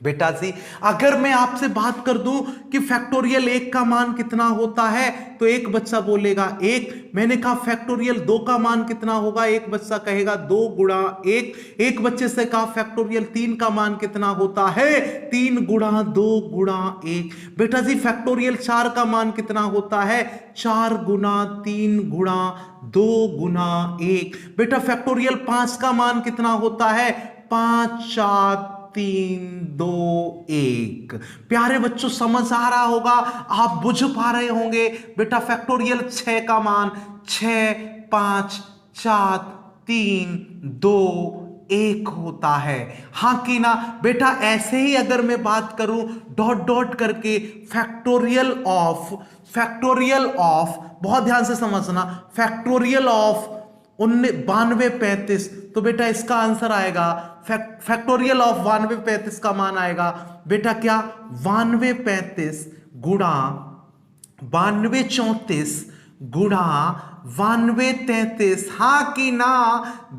बेटा जी, अगर मैं आपसे बात कर दूं कि फैक्टोरियल 1 का मान कितना होता है, तो एक बच्चा बोलेगा 1। मैंने कहा फैक्टोरियल 2 का मान कितना होगा, एक बच्चा कहेगा 2 गुणा 1। एक बच्चे से कहा फैक्टोरियल 3 का मान कितना होता है, 3 गुणा 2 गुणा 1। बेटा जी, फैक्टोरियल 4 का मान कितना होता है, 4 गुणा 3 गुणा 2 गुणा 1। बेटा फैक्टोरियल 5 का मान कितना होता है, 5 4 3 2 1। प्यारे बच्चों, समझ आ रहा होगा, आप बुझ पा रहे होंगे। बेटा फैक्टोरियल 6 का मान 6 5 4 3 2 1 होता है, हाँ कि ना? बेटा ऐसे ही अगर मैं बात करूं डॉट डॉट करके फैक्टोरियल ऑफ, फैक्टोरियल ऑफ, बहुत ध्यान से समझना, फैक्टोरियल ऑफ 9235, तो बेटा इसका आंसर आएगा फैक्टोरियल ऑफ 9235 का मान आएगा बेटा क्या, 9235 गुणा 9234 गुणा 9233, हाँ कि ना?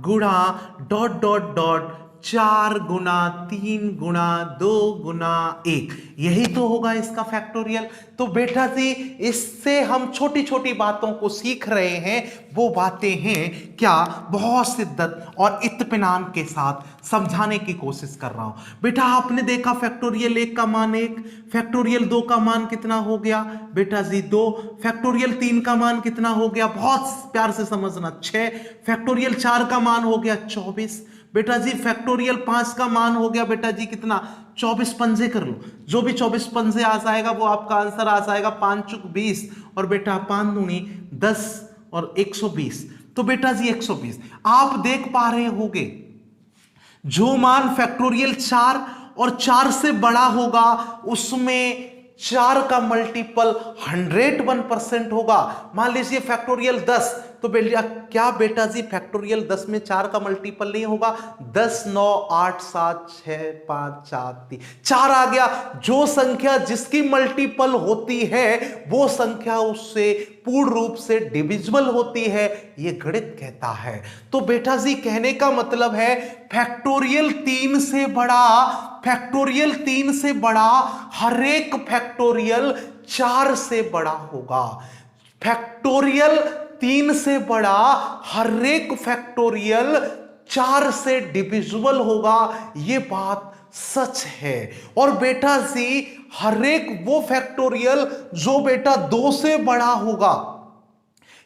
गुणा डॉट डॉट डॉट 4 गुणा 3 गुणा 2 गुणा 1, यही तो होगा इसका फैक्टोरियल। तो बेटा जी, इससे हम छोटी छोटी बातों को सीख रहे हैं। वो बातें हैं क्या, बहुत शिद्दत और इत्मीनान के साथ समझाने की कोशिश कर रहा हूं। बेटा आपने देखा फैक्टोरियल 1 का मान 1, फैक्टोरियल 2 का मान कितना हो गया बेटा जी 2, फैक्टोरियल 3 का मान कितना हो गया, बहुत प्यार से समझना 6, फैक्टोरियल 4 का मान हो गया 24, बेटा जी फैक्टोरियल 5 का मान हो गया बेटा जी कितना, 24 पंजे कर लो, जो भी 24 पंजे आ जाएगा वो आपका आंसर आ जाएगा, 5 चुक 20 और बेटा 5 दूनी 10 और 120, तो बेटा जी 120। आप देख पा रहे होंगे जो मान फैक्टोरियल 4 और 4 से बड़ा होगा उसमें 4 का मल्टीपल 101% होगा। मान लीजिए फैक्टोरियल 10, तो बेटा क्या बेटा जी फैक्टोरियल 10 में 4 का मल्टीपल नहीं होगा, 10 9 8 7 6 5 4 3 4 आ गया। जो संख्या जिसकी मल्टीपल होती है वो संख्या उससे पूर्ण रूप से डिविजिबल होती है, ये गणित कहता है। तो बेटा जी कहने का मतलब है फैक्टोरियल 3 से बड़ा, फैक्टोरियल 3 से बड़ा हर एक फैक्टोरियल 4 से बड़ा होगा। फैक्टोरियल 3 से बड़ा हर एक फैक्टोरियल 4 से डिविजिबल होगा, ये बात सच है। और बेटा जी हर एक वो फैक्टोरियल जो बेटा 2 से बड़ा होगा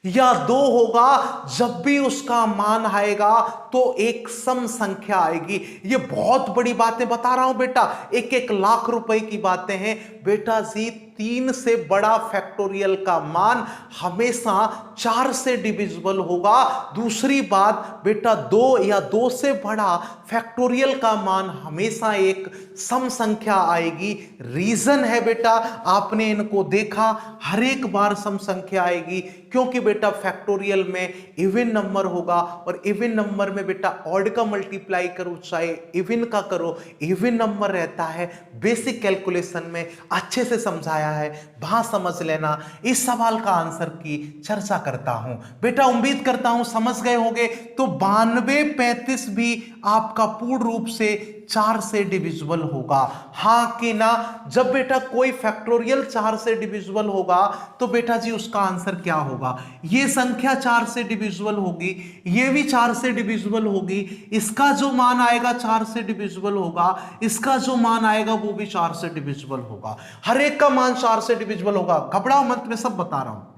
या 2 होगा, जब भी उसका मान आएगा तो एक सम संख्या आएगी। ये बहुत बड़ी बातें बता रहा हूं बेटा, 1-1 लाख रुपए की बातें हैं बेटा जी। 3 से बड़ा फैक्टोरियल का मान हमेशा 4 से डिविजिबल होगा। दूसरी बात बेटा 2 या 2 से बड़ा फैक्टोरियल का मान हमेशा एक सम संख्या आएगी। रीजन है बेटा आपने इनको देखा, हर एक बार सम संख्या आएगी क्योंकि बेटा फैक्टोरियल में इवन नंबर होगा और इवन नंबर में बेटा ऑड का मल्टीप्लाई करो चाहे इवन का करो, इवन नंबर रहता है। बेसिक कैलकुलेशन में अच्छे से समझाया बताया है, वहां समझ लेना। इस सवाल का आंसर की चर्चा करता हूं। बेटा उम्मीद करता हूं समझ गए होंगे। तो 92 35 भी आपका पूर्ण रूप से 4 से डिविजिबल होगा, हाँ कि ना। जब बेटा कोई फैक्टोरियल 4 से डिविजिबल होगा तो बेटा जी उसका आंसर क्या होगा? ये संख्या 4 से डिविजिबल होगी, ये भी 4 से डिविजिबल होगी, इसका जो मान आएगा 4 से डिविजिबल होगा, इसका जो मान आएगा वो भी 4 से डिविजिबल होगा, हर एक का मान 4 से डिविजिबल होगा। घबराओ मत, मैं सब बता रहा हूं।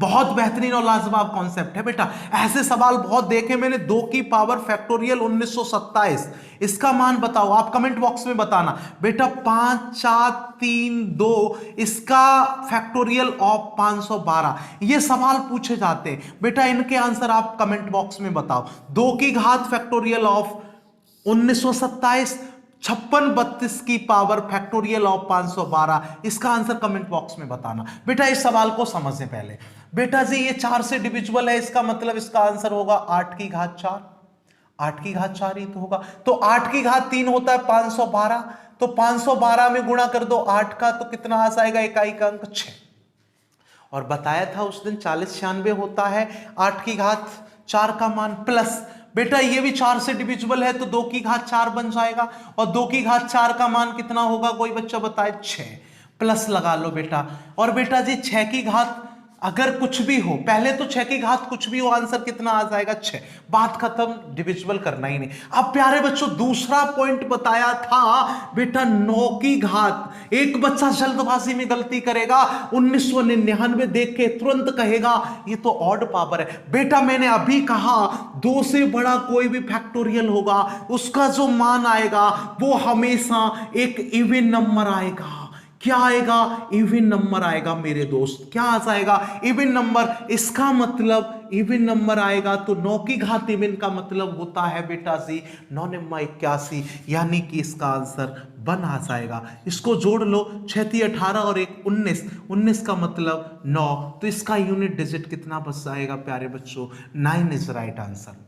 बहुत बेहतरीन और लाजवाब कॉन्सेप्ट है बेटा। ऐसे सवाल बहुत देखे मैंने। 2 की पावर फैक्टोरियल 1927, इसका मान बताओ, आप कमेंट बॉक्स में बताना बेटा। 5 4 3 2, इसका फैक्टोरियल ऑफ 512, ये सवाल पूछे जाते हैं बेटा। इनके आंसर आप कमेंट बॉक्स में बताओ। 2 की घात फैक्टोरियल ऑफ 1927, 56 32 की पावर फैक्टोरियल ऑफ 512, इसका आंसर कमेंट बॉक्स में बताना बेटा। इस सवाल को समझने पहले बेटा जी ये 4 से डिविजिबल है, इसका मतलब इसका आंसर होगा 8 की घात 4। 8 की घात 4 ही तो होगा। तो 8 की घात 3 होता है 512, तो 512 में गुणा कर दो 8 का, तो कितना आ जाएगा? इकाई का अंक 6। और बताया था उस दिन 40 96 होता है 8 की घात 4 का मान, प्लस बेटा ये भी 4 से डिविजिबल है तो 2 की घात 4 बन जाएगा। और 2 की घात 4 का मान कितना होगा? कोई बच्चा बताए? 6। प्लस लगा लो बेटा। और बेटा जी 6 की घात अगर कुछ भी हो, पहले तो 6 की घात कुछ भी हो, आंसर कितना आ जाएगा? 6। बात खत्म, डिविजिबल करना ही नहीं। अब प्यारे बच्चों दूसरा पॉइंट बताया था बेटा 9 की घात। एक बच्चा जल्दबाजी में गलती करेगा, 1999 देख के तुरंत कहेगा ये तो ऑड पावर है। बेटा मैंने अभी कहा 2 से बड़ा कोई भी फैक्टोरियल होगा, उसका जो मान आएगा वो हमेशा एक इवन नंबर आएगा। क्या आएगा? इवन नंबर आएगा मेरे दोस्त। क्या आ जाएगा? Even number. इसका मतलब इवन नंबर आएगा तो 9 की घात इवन का मतलब होता है बेटा जी 9 9 81, यानी कि इसका आंसर 1 आ जाएगा। इसको जोड़ लो, 6 3 18 और 1 19, 19 का मतलब 9, तो इसका यूनिट डिजिट कितना बच जाएगा प्यारे बच्चों? 9 इज राइट आंसर।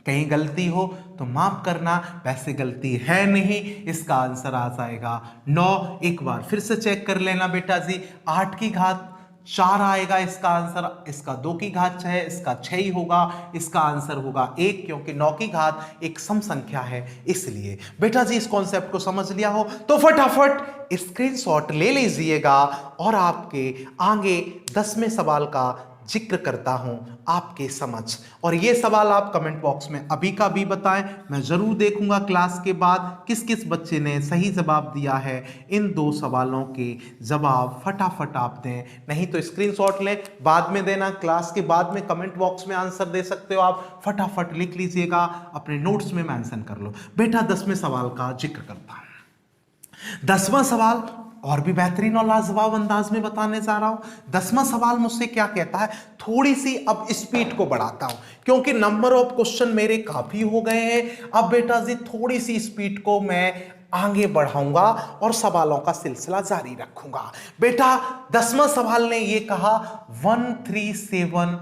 कहीं गलती हो तो माफ करना, वैसे गलती है नहीं, इसका आंसर आ जाएगा 9। एक बार फिर से चेक कर लेना बेटा जी। 8 की घात 4 आएगा इसका आंसर, इसका 2 की घात 6 है, इसका 6 ही होगा, इसका आंसर होगा 1, क्योंकि 9 की घात एक सम संख्या है इसलिए। बेटा जी इस कॉन्सेप्ट को समझ लिया हो तो फटाफट स्क्रीनशॉट ले लीजिएगा और आपके आगे 10वें सवाल का जिक्र करता हूं आपके समझ। और ये सवाल आप कमेंट बॉक्स में अभी का भी बताएं, मैं जरूर देखूंगा क्लास के बाद किस किस बच्चे ने सही जवाब दिया है। इन 2 सवालों के जवाब फटाफट आप दें, नहीं तो स्क्रीनशॉट लें, बाद में देना, क्लास के बाद में कमेंट बॉक्स में आंसर दे सकते हो आप। फटाफट लिख लीजिएगा, अपने नोट्स में मेंशन कर लो। बेटा 10वें सवाल का जिक्र करता हूं। 10वां सवाल और भी बेहतरीन और लाजवाब अंदाज में बताने जा रहा हूं। 10वां सवाल मुझसे क्या कहता है, थोड़ी सी अब स्पीड को बढ़ाता हूं क्योंकि नंबर ऑफ क्वेश्चन मेरे काफी हो गए हैं। अब बेटा जी थोड़ी सी स्पीड को मैं आगे बढ़ाऊंगा और सवालों का सिलसिला जारी रखूंगा। बेटा 10वां सवाल ने यह कहा 137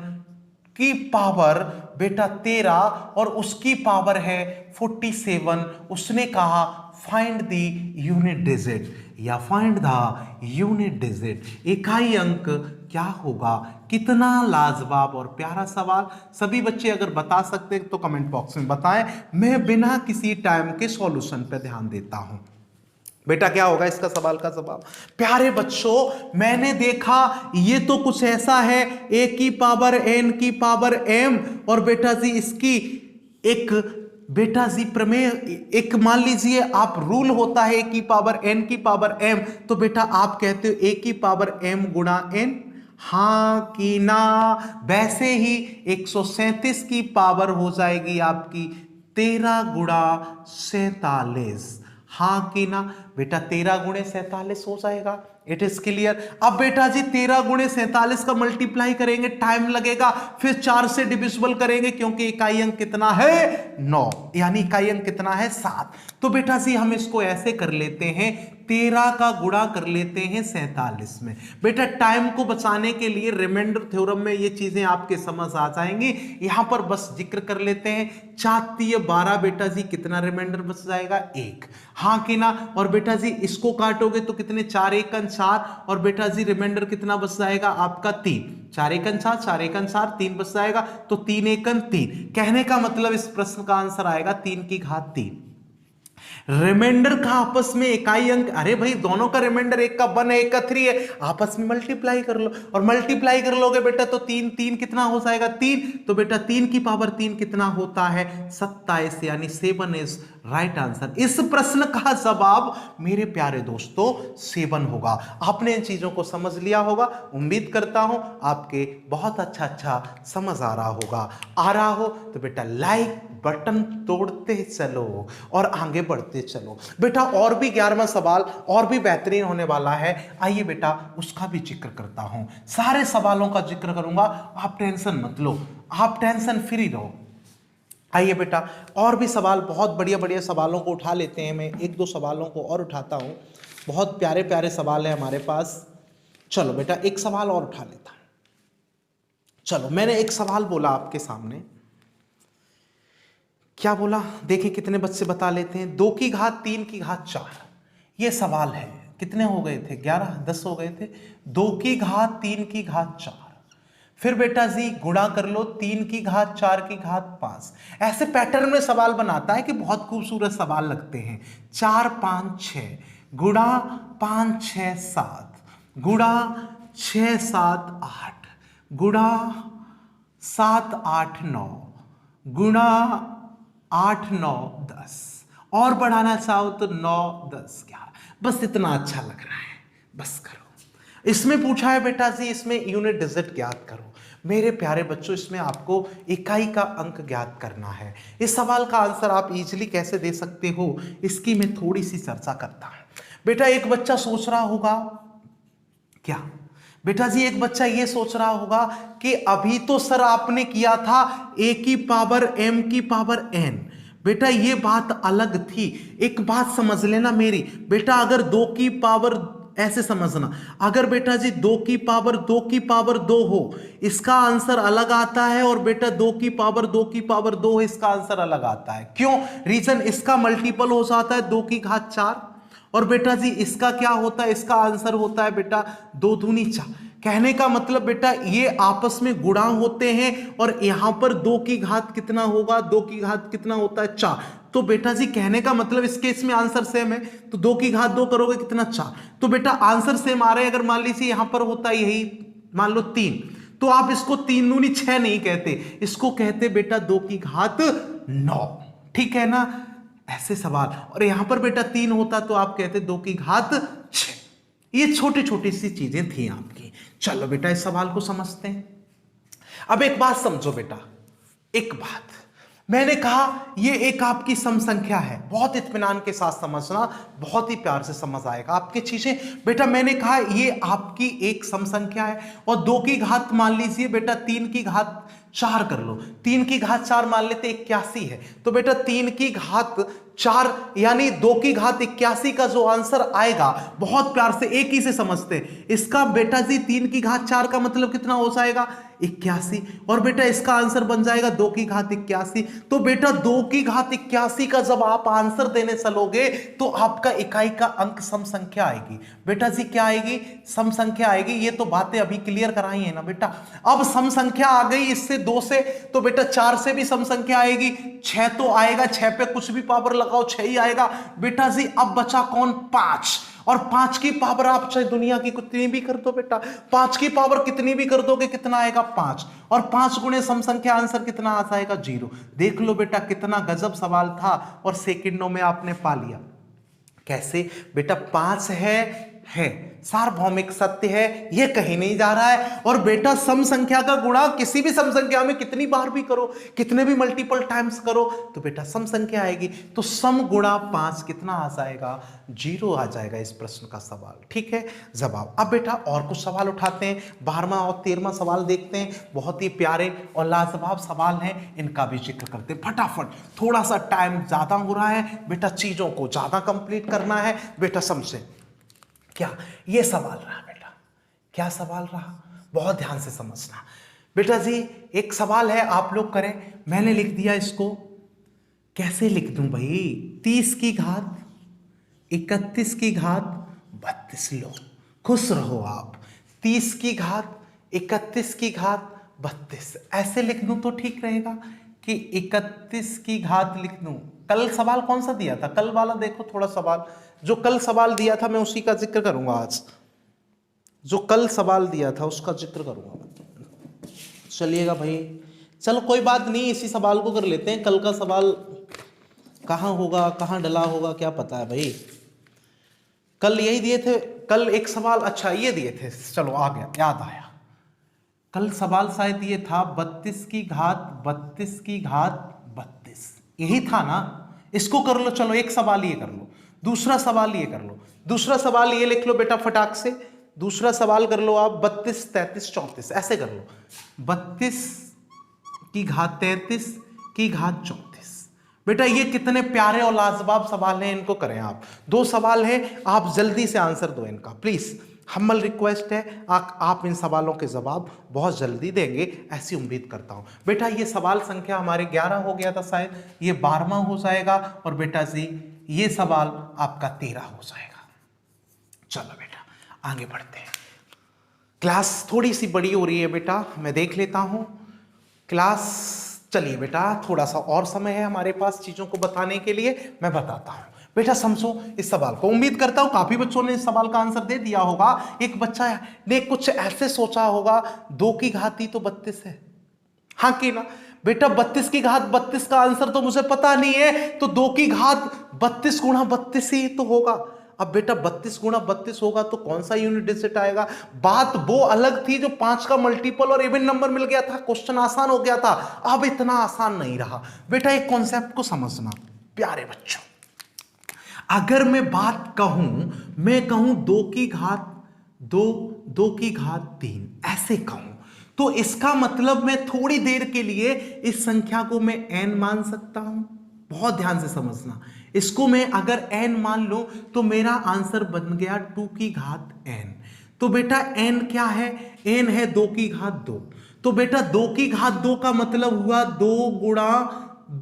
की पावर बेटा 13 और उसकी पावर है 47। उसने कहा फाइंड द यूनिट डिजिट या फाइंड द यूनिट डिजिट, इकाई अंक क्या होगा? कितना लाजवाब और प्यारा सवाल। सभी बच्चे अगर बता सकते तो कमेंट बॉक्स में बताएं, मैं बिना किसी टाइम के सॉल्यूशन पे ध्यान देता हूं। बेटा क्या होगा इसका सवाल का जवाब? प्यारे बच्चों मैंने देखा ये तो कुछ ऐसा है a की पावर n की पावर m, और बेटा जी इसकी एक बेटा जी प्रमेय, एक मान लीजिए आप रूल होता है a की पावर n की पावर m, तो बेटा आप कहते हो a की पावर m गुणा n, हाँ कि ना? वैसे ही 137 की पावर हो जाएगी आपकी 13 गुणा 47, हाँ कि ना? बेटा 13 गुणे 47 हो जाएगा। It is clear. अब बेटा जी 13 गुणे 47 का मल्टीप्लाई करेंगे, टाइम लगेगा, फिर 4 से डिविजिबल करेंगे क्योंकि इकाई अंक कितना है? 9, यानी इकाई अंक कितना है? 7। तो बेटा जी हम इसको ऐसे कर लेते हैं, 13 का गुणा कर लेते हैं 47 में। बेटा टाइम को बचाने के लिए रिमाइंडर थ्योरम में ये चीजें आपके समझ आ जाएंगी, यहां पर बस जिक्र कर लेते हैं। 4 12 बेटा जी कितना रिमाइंडर बच जाएगा? 1, हाँ कि ना? और बेटा जी इसको काटोगे तो कितने? 4 1 4 और बेटा जी रिमाइंडर कितना बच जाएगा आपका 3, 4 एकन 4, 4 एकन 4, 3 बच जाएगा तो 3 एकन 3। कहने का मतलब इस प्रश्न का आंसर आएगा 3 की घात 3। रिमाइंडर का आपस में इकाई अंक, अरे भाई दोनों का रिमाइंडर, एक का 1 है एक का 3 है, आपस में मल्टीप्लाई कर लो और मल्टीप्लाई कर लोगे बेटा तो 3 3 कितना हो जाएगा 3, तो बेटा 3 की पावर 3 कितना होता है 27, यानी 7 इज राइट आंसर। इस प्रश्न का जवाब मेरे प्यारे दोस्तों 7 होगा। आपने इन चीजों को समझ लिया होगा, उम्मीद करता हूं आपके बहुत अच्छा समझ आ रहा होगा। आ रहा हो तो बेटा लाइक बटन तोड़ते चलो और आगे बढ़ते चलो। बेटा और भी 11वां सवाल और भी बेहतरीन होने वाला है, आइए बेटा उसका भी जिक्र करता हूं। सारे सवालों का जिक्र करूंगा, आप टेंशन मत लो, आप टेंशन फ्री रहो। आइए बेटा और भी सवाल, बहुत बढ़िया बढ़िया सवालों को उठा लेते हैं। मैं 1-2 सवालों को और उठाता हूं, बहुत प्यारे प्यारे सवाल है हमारे पास। चलो बेटा एक सवाल और उठा लेता हूं। चलो मैंने एक सवाल बोला आपके सामने, क्या बोला देखिए कितने बच्चे बता लेते हैं। 2 की घात 3 की घात 4, ये सवाल है। कितने हो गए थे 11 10 हो गए थे। 2 की घात 3 की घात 4, फिर बेटा जी गुणा कर लो 3 की घात 4 की घात 5। ऐसे पैटर्न में सवाल बनाता है कि बहुत खूबसूरत सवाल लगते हैं। 4 5 6 गुणा 5 6 7 गुणा 6 7 8 गुणा 7 8 9 गुणा 8 9 10 और बढ़ाना चाहो तो 9 10 11। बस इतना अच्छा लग रहा है, बस करो। इसमें पूछा है बेटा जी इसमें यूनिट डिजिट ज्ञात करो। मेरे प्यारे बच्चों इसमें आपको इकाई का अंक ज्ञात करना है। इस सवाल का आंसर आप इजीली कैसे दे सकते हो इसकी मैं थोड़ी सी चर्चा करता हूं। बेटा एक बच्चा सोच रहा होगा क्या, बेटा जी एक बच्चा ये सोच रहा होगा कि अभी तो सर आपने किया था a की पावर m की पावर n, बेटा ये बात अलग थी। एक बात समझ लेना मेरी बेटा, अगर 2 की पावर, ऐसे समझना, अगर बेटा जी 2 की पावर 2 की पावर 2 हो इसका आंसर अलग आता है, और बेटा 2 की पावर 2 की पावर 2 हो इसका आंसर अलग आता है। क्यों? रीजन इसका मल्टीपल हो जाता है 2 की घात 4, और बेटा जी इसका क्या होता है, इसका आंसर होता है बेटा 2 दूनी 4। कहने का मतलब बेटा ये आपस में गुणा होते हैं, और यहां पर 2 की घात कितना होगा, 2 की घात कितना होता है 4। तो बेटा जी कहने का मतलब इस केस में आंसर सेम है, तो 2 की घात 2 करोगे कितना 4। तो बेटा आंसर सेम आ रहे हैं। अगर मान लीजिए यहां पर होता है यही मान लो 3, तो आप इसको 3 दूनी 6 नहीं कहते, इसको कहते बेटा 2 की घात 9। ठीक है ना, ऐसे सवाल। और यहां पर बेटा 3 होता तो आप कहते 2 की घात 6। ये छोटी छोटी सी चीजें थी आपकी। चलो बेटा इस सवाल को समझते हैं। अब एक बात समझो बेटा, एक बात मैंने कहा ये एक आपकी सम संख्या है, बहुत इत्मीनान के साथ समझना, बहुत ही प्यार से समझ आएगा आपकी चीजें। बेटा मैंने कहा ये आपकी एक सम संख्या है, और 2 की घात मान लीजिए बेटा 3 की घात 4 कर लो, 3 की घात 4 मान लेते 81 है, तो बेटा 3 की घात 4 यानी 2 की घात 81 का जो आंसर आएगा, बहुत प्यार से एक ही से समझते हैं इसका बेटा जी 3 की घात 4 का मतलब कितना हो जाएगा 81, और बेटा इसका आंसर बन जाएगा 2 की घात 81। तो बेटा 2 की घात 81 का जब आप आंसर देने चलोगे तो आपका इकाई का अंक सम संख्या आएगी। बेटा जी क्या आएगी, सम संख्या आएगी। ये तो बातें अभी क्लियर कराई है ना बेटा। अब सम संख्या आ गई इससे 2 से, तो बेटा 4 से भी सम संख्या आएगी, 6 तो आएगा, 6 पे कुछ भी पावर लगाओ 6 ही आएगा। बेटा जी अब बचा कौन, 5, और 5 की पावर आप चाहे दुनिया की कितनी भी कर दो बेटा, 5 की पावर कितनी भी कर दोगे कितना आएगा 5, और 5 गुणे सम संख्या आंसर कितना आ जाएगा 0। देख लो बेटा कितना गजब सवाल था, और सेकंडों में आपने पा लिया। कैसे बेटा, 5 है सार्वभौमिक सत्य है, यह कहीं नहीं जा रहा है। और बेटा सम संख्या का गुणा किसी भी सम संख्या में कितनी बार भी करो, कितने भी मल्टीपल टाइम्स करो, तो बेटा सम संख्या आएगी। तो सम गुणा 5 कितना आ जाएगा, 0 आ जाएगा इस प्रश्न का सवाल। ठीक है जवाब। अब बेटा और कुछ सवाल उठाते हैं, 12वां और 13वां सवाल देखते हैं, बहुत ही प्यारे और लाजवाब सवाल हैं, इनका भी जिक्र करते हैं फटाफट। थोड़ा सा टाइम ज्यादा हो रहा है बेटा, चीजों को ज्यादा कंप्लीट करना है बेटा। समझे क्या ये सवाल रहा बेटा, क्या सवाल रहा, बहुत ध्यान से समझना बेटा जी। एक सवाल है, आप लोग करें, मैंने लिख दिया इसको, कैसे लिख दूं भाई, 30 की घात 31 की घात 32 लो, खुश रहो आप। 30 की घात 31 की घात 32, ऐसे लिख दूं तो ठीक रहेगा कि 31 की घात लिख दूं। कल सवाल कौन सा दिया था, कल वाला देखो थोड़ा सवाल, जो कल सवाल दिया था मैं उसी का जिक्र करूंगा आज, जो कल सवाल दिया था उसका जिक्र करूंगा। चलिएगा भाई, चलो कोई बात नहीं, इसी सवाल को कर लेते हैं। कल का सवाल कहाँ होगा, कहाँ डला होगा, क्या पता है भाई। कल यही दिए थे, कल एक सवाल, अच्छा ये दिए थे, चलो आ गया, याद आया। कल सवाल शायद ये था 32 की घात 32 की घात 32, यही था ना। इसको कर लो, चलो एक सवाल ये कर लो, दूसरा सवाल ये कर लो, दूसरा सवाल ये लिख लो बेटा फटाक से। दूसरा सवाल कर लो आप 32 33 34, ऐसे कर लो। 32 की घात 33 की घात 34। बेटा ये कितने प्यारे और लाजवाब सवाल हैं, इनको करें आप। 2 सवाल हैं, आप जल्दी से आंसर दो इनका प्लीज। हम्बल रिक्वेस्ट है, आप इन सवालों के जवाब बहुत जल्दी देंगे, ऐसी उम्मीद करता हूं। बेटा ये सवाल संख्या हमारे 11 हो गया था शायद, ये 12वां हो जाएगा, और बेटा जी ये सवाल आपका 13 हो जाएगा। चलो बेटा आगे बढ़ते हैं। क्लास थोड़ी सी बड़ी हो रही है बेटा, मैं देख लेता हूं क्लास। चलिए बेटा थोड़ा सा और समय है हमारे पास चीजों को बताने के लिए, मैं बताता हूं। बेटा समझो इस सवाल को, उम्मीद करता हूं काफी बच्चों ने इस सवाल का आंसर दे दिया होगा। एक बच्चा ने कुछ ऐसे सोचा होगा, 2 की घात ही तो 32 है, हाँ कि ना बेटा। 32 की घात 32 का आंसर तो मुझे पता नहीं है, तो 2 की घात 32 गुणा 32 ही तो होगा। अब बेटा 32 गुणा 32 होगा तो कौन सा यूनिट डिजिट आएगा। बात वो अलग थी जो 5 का मल्टीपल और इवन नंबर मिल गया था, क्वेश्चन आसान हो गया था। अब इतना आसान नहीं रहा बेटा, एक कॉन्सेप्ट को समझना प्यारे बच्चों। अगर मैं बात कहूं, मैं कहूं 2 की घात 2 2 की घात 3 ऐसे कहूं, तो इसका मतलब मैं थोड़ी देर के लिए इस संख्या को मैं n मान सकता हूं। बहुत ध्यान से समझना, इसको मैं अगर n मान लूं तो मेरा आंसर बन गया 2 की घात n। तो बेटा n क्या है, n है 2 की घात 2। तो बेटा 2 की घात 2 का मतलब हुआ 2 गुणा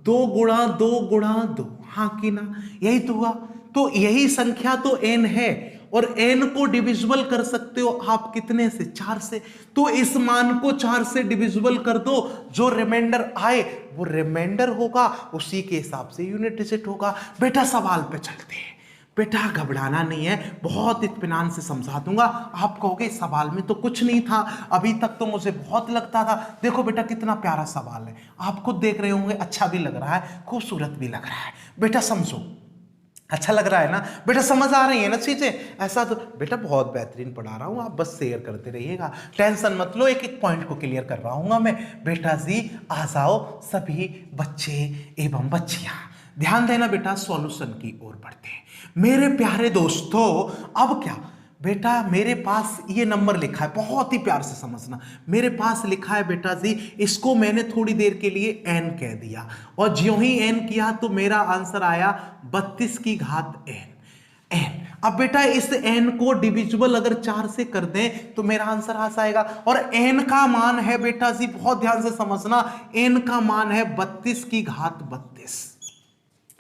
2 गुणा 2 गुणा 2, हाँ कि ना, यही तो हुआ। तो यही संख्या तो n है, और n को डिविजिबल कर सकते हो आप कितने से, 4 से। तो इस मान को 4 से डिविजिबल कर दो, जो रिमाइंडर आए वो रिमाइंडर होगा, उसी के हिसाब से यूनिट डिजिट होगा। बेटा सवाल पे चलते हैं, बेटा घबराना नहीं है, बहुत इत्मीनान से समझा दूंगा। आप कहोगे सवाल में तो कुछ नहीं था, अभी तक तो मुझे बहुत लगता था। देखो बेटा कितना प्यारा सवाल है, आप खुद देख रहे होंगे, अच्छा भी लग रहा है, खूबसूरत भी लग रहा है। बेटा समझो, अच्छा लग रहा है ना बेटा, समझ आ रही है ना चीजें। ऐसा तो बेटा बहुत बेहतरीन पढ़ा रहा हूं, आप बस शेयर करते रहिएगा, टेंशन मत लो, एक एक पॉइंट को क्लियर कर रहा हूं मैं। बेटा जी आ जाओ सभी बच्चे एवं बच्चियां, ध्यान देना बेटा, सॉल्यूशन की ओर बढ़ते हैं मेरे प्यारे दोस्तों। अब क्या बेटा, मेरे पास ये नंबर लिखा है, बहुत ही प्यार से समझना, मेरे पास लिखा है बेटा जी, इसको मैंने थोड़ी देर के लिए n कह दिया, और ज्यों ही n किया तो मेरा आंसर आया 32 की घात n। अब बेटा इस n को डिविजिबल अगर 4 से कर दें तो मेरा आंसर आ जाएगा, और n का मान है बेटा जी, बहुत ध्यान से समझना, n का मान है 32 की घात 32।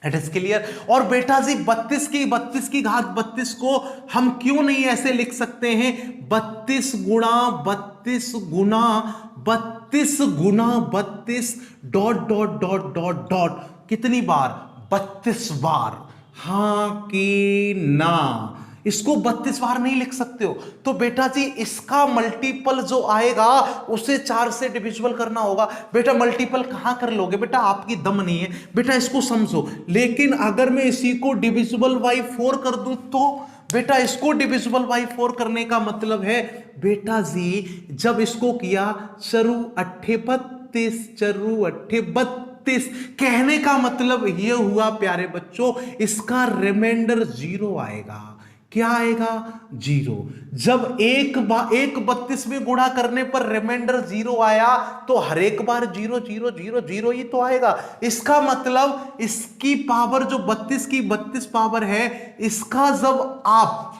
It is clear. और बेटा जी 32 की घात 32 को हम क्यों नहीं ऐसे लिख सकते हैं, 32 गुणा 32 गुणा 32 गुणा 32 dot dot dot dot dot, कितनी बार, 32 बार, हाँ कि ना। इसको 32 बार नहीं लिख सकते हो, तो बेटा जी इसका मल्टीपल जो आएगा उसे 4 से डिविजिबल करना होगा। बेटा मल्टीपल कहां कर लोगे बेटा, आपकी दम नहीं है बेटा, इसको समझो। लेकिन अगर मैं इसी को डिविजिबल बाई 4 कर दूं तो बेटा, इसको डिविजिबल बाई 4 करने का मतलब है बेटा जी, जब इसको किया चरु अट्ठे 32, चरु अट्ठे 32, कहने का मतलब यह हुआ प्यारे बच्चों, इसका रिमाइंडर 0 आएगा। क्या आएगा, 0। जब एक 32 में गुणा करने पर रिमाइंडर 0 आया तो हर एक बार 0 0 0 0 ही तो आएगा। इसका मतलब इसकी पावर जो 32 की 32 पावर है, इसका जब आप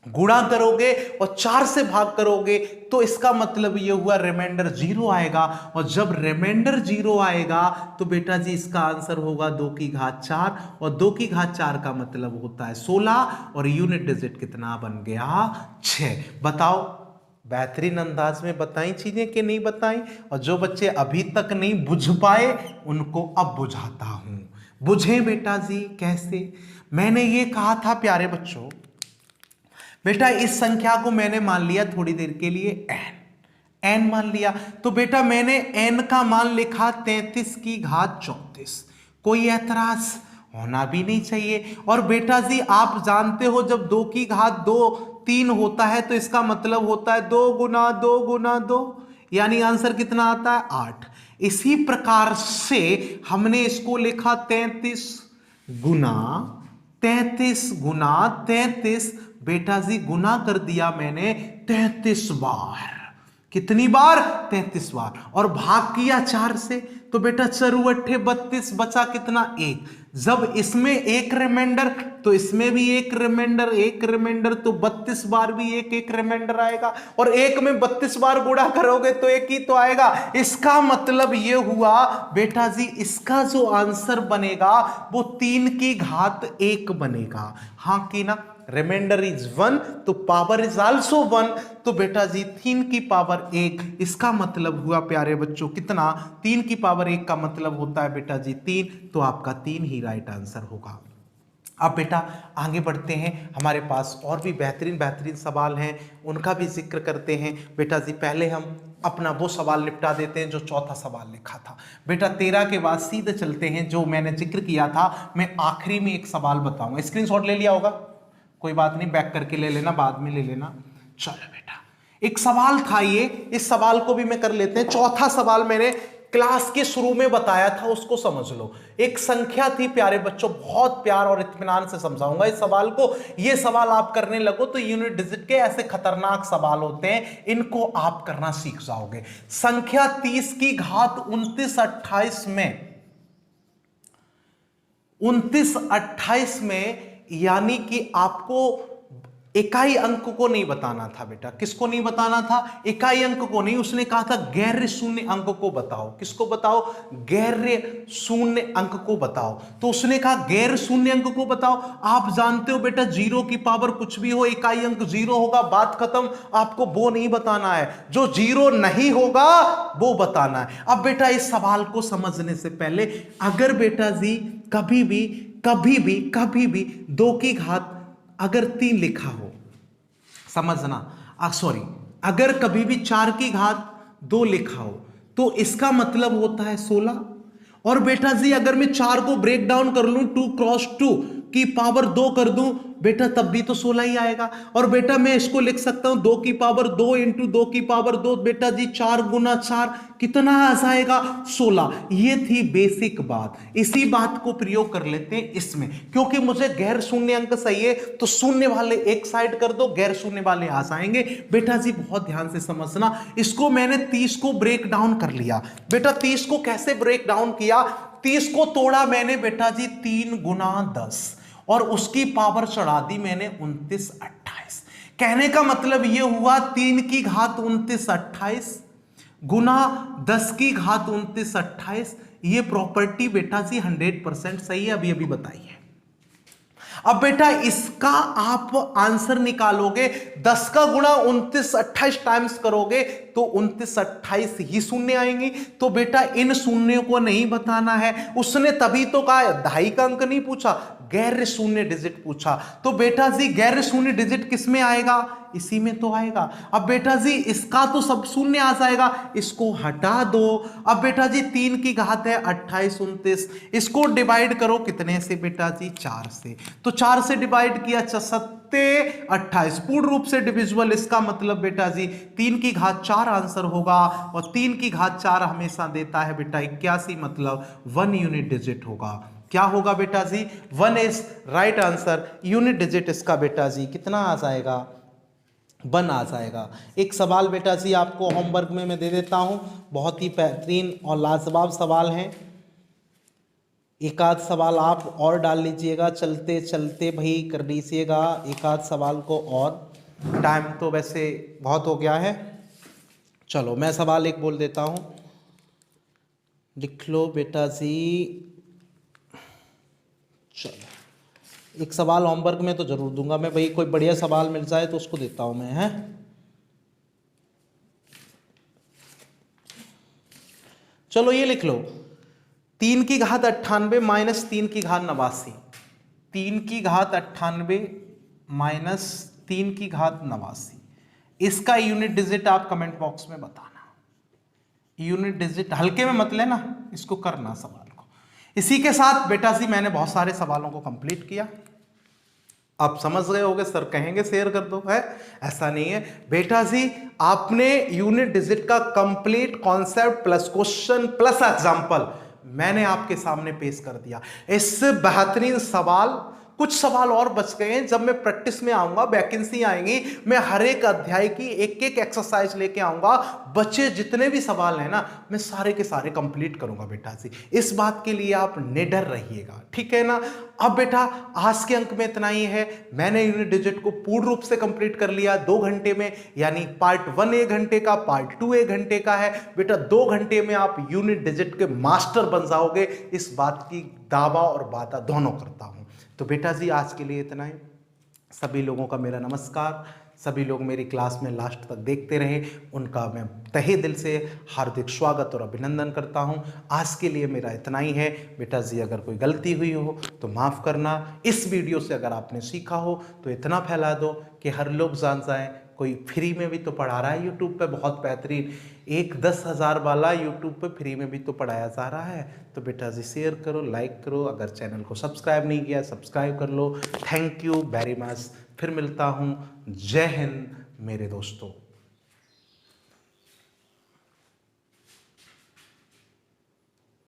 गुणा करोगे और 4 से भाग करोगे तो इसका मतलब ये हुआ रिमाइंडर 0 आएगा, और जब रिमाइंडर 0 आएगा तो बेटा जी इसका आंसर होगा 2 की घात 4, और 2 की घात 4 का मतलब होता है 16, और यूनिट डिजिट कितना बन गया 6। बताओ बेहतरीन अंदाज में बताई चीजें कि नहीं बताई, और जो बच्चे अभी तक नहीं बुझ पाए उनको अब बुझाता हूं। बुझें बेटा जी कैसे? मैंने ये कहा था प्यारे बच्चों, बेटा इस संख्या को मैंने मान लिया थोड़ी देर के लिए n मान लिया, तो बेटा मैंने n का मान लिखा 33 की घात 34। कोई ऐतराज होना भी नहीं चाहिए। और बेटा जी आप जानते हो जब 2 की घात 2 3 होता है तो इसका मतलब होता है 2 गुना 2 गुना 2, यानी आंसर कितना आता है 8। इसी प्रकार से हमने इसको लिखा 33 गुना 33 बेटा जी गुना कर दिया मैंने 33 बार। कितनी बार? 33 बार। और भाग किया 4 से, तो बेटा 4 अट्ठे 32, बचा कितना 1। जब इसमें एक रिमाइंडर तो इसमें भी एक रिमाइंडर, तो 32 बार भी एक रिमाइंडर आएगा, और एक में 32 बार गुणा करोगे तो एक ही तो आएगा। इसका मतलब ये हुआ बेटा जी इसका जो आंसर बनेगा वो 3 की घात 1 बनेगा। हाँ कि ना? रिमाइंडर इज 1 तो पावर इज आल्सो 1, तो बेटा जी 3 की पावर 1, इसका मतलब हुआ प्यारे बच्चों कितना? 3 की पावर 1 का मतलब होता है बेटा जी 3, तो आपका 3 ही राइट आंसर होगा। अब बेटा आगे बढ़ते हैं, हमारे पास और भी बेहतरीन सवाल हैं, उनका भी जिक्र करते हैं। बेटा जी पहले हम अपना वो सवाल निपटा देते हैं जो चौथा सवाल लिखा था। बेटा 13 के बाद सीधे चलते हैं, जो मैंने जिक्र किया था मैं आखिरी में एक सवाल बताऊंगा। स्क्रीनशॉट ले लिया होगा, कोई बात नहीं, बैक करके ले लेना, बाद में ले लेना। चलो बेटा एक सवाल था ये, इस सवाल को भी मैं कर लेते हैं। चौथा सवाल मैंने क्लास के शुरू में बताया था, उसको समझ लो। एक संख्या थी प्यारे बच्चों, बहुत प्यार और इत्मीनान से समझाऊंगा इस सवाल को। ये सवाल आप करने लगो तो यूनिट डिजिट के ऐसे खतरनाक सवाल होते हैं, इनको आप करना सीख जाओगे। संख्या 30 की घात 29 28 में 29 28 में, यानी कि आपको इकाई अंक को नहीं बताना था बेटा। किसको नहीं बताना था? इकाई अंक को नहीं। उसने कहा था गैर शून्य अंक को बताओ। किसको बताओ? गैर शून्य अंक को बताओ। तो उसने कहा गैर शून्य अंक को बताओ। आप जानते हो बेटा 0 की पावर कुछ भी हो, इकाई अंक 0 होगा, बात खत्म। आपको वो नहीं बताना है, जो 0 नहीं होगा वो बताना है। अब बेटा इस सवाल को समझने से पहले, अगर बेटा जी कभी भी 2 की घात अगर 3 लिखा हो, समझना, सॉरी, अगर कभी भी 4 की घात 2 लिखा हो तो इसका मतलब होता है 16। और बेटा जी अगर मैं 4 को ब्रेक डाउन कर लूं 2 क्रॉस 2 की पावर 2 कर दूं बेटा, तब भी तो 16 ही आएगा। और बेटा मैं इसको लिख सकता हूं 2 की पावर 2 इंटू 2 की पावर 2, बेटा जी 4 गुना 4 कितना आ जाएगा? 16। ये थी बेसिक बात। इसी बात को प्रयोग कर लेते हैं इसमें, क्योंकि मुझे गैर शून्य अंक चाहिए तो शून्य वाले एक साइड कर दो, गैर शून्य वाले आ जाएंगे। बेटा जी बहुत ध्यान से समझना, इसको मैंने 30 को ब्रेक डाउन कर लिया। बेटा 30 को कैसे ब्रेक डाउन किया? 30 को तोड़ा मैंने बेटा जी 3 गुना 10, और उसकी पावर चढ़ा दी मैंने 29 28। कहने का मतलब यह हुआ 3 की घात 29 28 गुना 10 की घात 29 28। ये प्रॉपर्टी बेटा जी 100% सही है, अभी अभी बताइए। अब बेटा इसका आप आंसर निकालोगे, 10 का गुणा 29 28 टाइम्स करोगे तो 29 28 ही शून्य आएंगी। तो बेटा इन शून्यों को नहीं बताना है। उसने तभी तो कहा दहाई का अंक नहीं पूछा, गैर शून्य डिजिट पूछा। तो बेटा जी गैर शून्य डिजिट किस में आएगा? इसी में तो आएगा। अब बेटा जी इसका तो सब शून्य आ जाएगा, इसको हटा दो। अब बेटा जी 3 की घात है 28 29, इसको डिवाइड करो कितने से बेटा जी? 4 से। तो 4 से डिवाइड किया 7 28, पूर्ण रूप से डिविजिबल। इसका मतलब बेटा जी 3 की घात 4 आंसर होगा, और 3 की घात 4 हमेशा देता है बेटा 81, मतलब 1 यूनिट डिजिट होगा। क्या होगा बेटा जी? 1 is right answer. Unit digit इसका बेटा जी कितना आ जाएगा? 1 आ जाएगा। एक सवाल बेटा जी आपको होमवर्क में मैं दे देता हूं, बहुत ही बेहतरीन और लाजवाब सवाल है। एक आध सवाल आप और डाल लीजिएगा, चलते चलते भाई कर लीजिएगा एक आध सवाल को और। टाइम तो वैसे बहुत हो गया है। चलो मैं सवाल एक बोल देता हूँ, लिख लो बेटा जी। चलो एक सवाल होमवर्क में तो जरूर दूंगा मैं भाई, कोई बढ़िया सवाल मिल जाए तो उसको देता हूँ मैं, है। चलो ये लिख लो, 3 की घात 98 माइनस 3 की घात 89। 3 की घात 98 माइनस 3 की घात 89, इसका यूनिट डिजिट आप कमेंट बॉक्स में बताना। यूनिट डिजिट हल्के में मत लेना, इसको करना सवाल को। इसी के साथ बेटा जी मैंने बहुत सारे सवालों को कंप्लीट किया। आप समझ गए होगे सर कहेंगे शेयर कर दो, है ऐसा नहीं है बेटा जी। आपने यूनिट डिजिट का complete concept plus question plus example मैंने आपके सामने पेश कर दिया। इससे बेहतरीन सवाल, कुछ सवाल और बच गए हैं। जब मैं प्रैक्टिस में आऊंगा, वैकेंसी आएंगी, मैं हर एक अध्याय की एक एक एक्सरसाइज लेके आऊंगा। बच्चे जितने भी सवाल हैं ना, मैं सारे के सारे कंप्लीट करूंगा बेटा जी। इस बात के लिए आप निडर रहिएगा, ठीक है ना। अब बेटा आज के अंक में इतना ही है। मैंने यूनिट डिजिट को पूर्ण रूप से कंप्लीट कर लिया 2 घंटे में, यानी पार्ट 1 1 घंटे का, पार्ट 2 1 घंटे का है। बेटा 2 घंटे में आप यूनिट डिजिट के मास्टर बन जाओगे, इस बात की दावा और वादा दोनों करता हूं। तो बेटा जी आज के लिए इतना ही। सभी लोगों का मेरा नमस्कार। सभी लोग मेरी क्लास में लास्ट तक देखते रहे, उनका मैं तहे दिल से हार्दिक स्वागत और अभिनंदन करता हूं। आज के लिए मेरा इतना ही है बेटा जी। अगर कोई गलती हुई हो तो माफ़ करना। इस वीडियो से अगर आपने सीखा हो तो इतना फैला दो कि हर लोग जान जाएं। कोई फ्री में भी तो पढ़ा रहा है यूट्यूब पे, बहुत बेहतरीन। एक 10,000 वाला यूट्यूब पे फ्री में भी तो पढ़ाया जा रहा है। तो बेटा जी शेयर करो, लाइक करो। अगर चैनल को सब्सक्राइब नहीं किया सब्सक्राइब कर लो। Thank you very much. फिर मिलता हूँ। जय हिंद मेरे दोस्तों।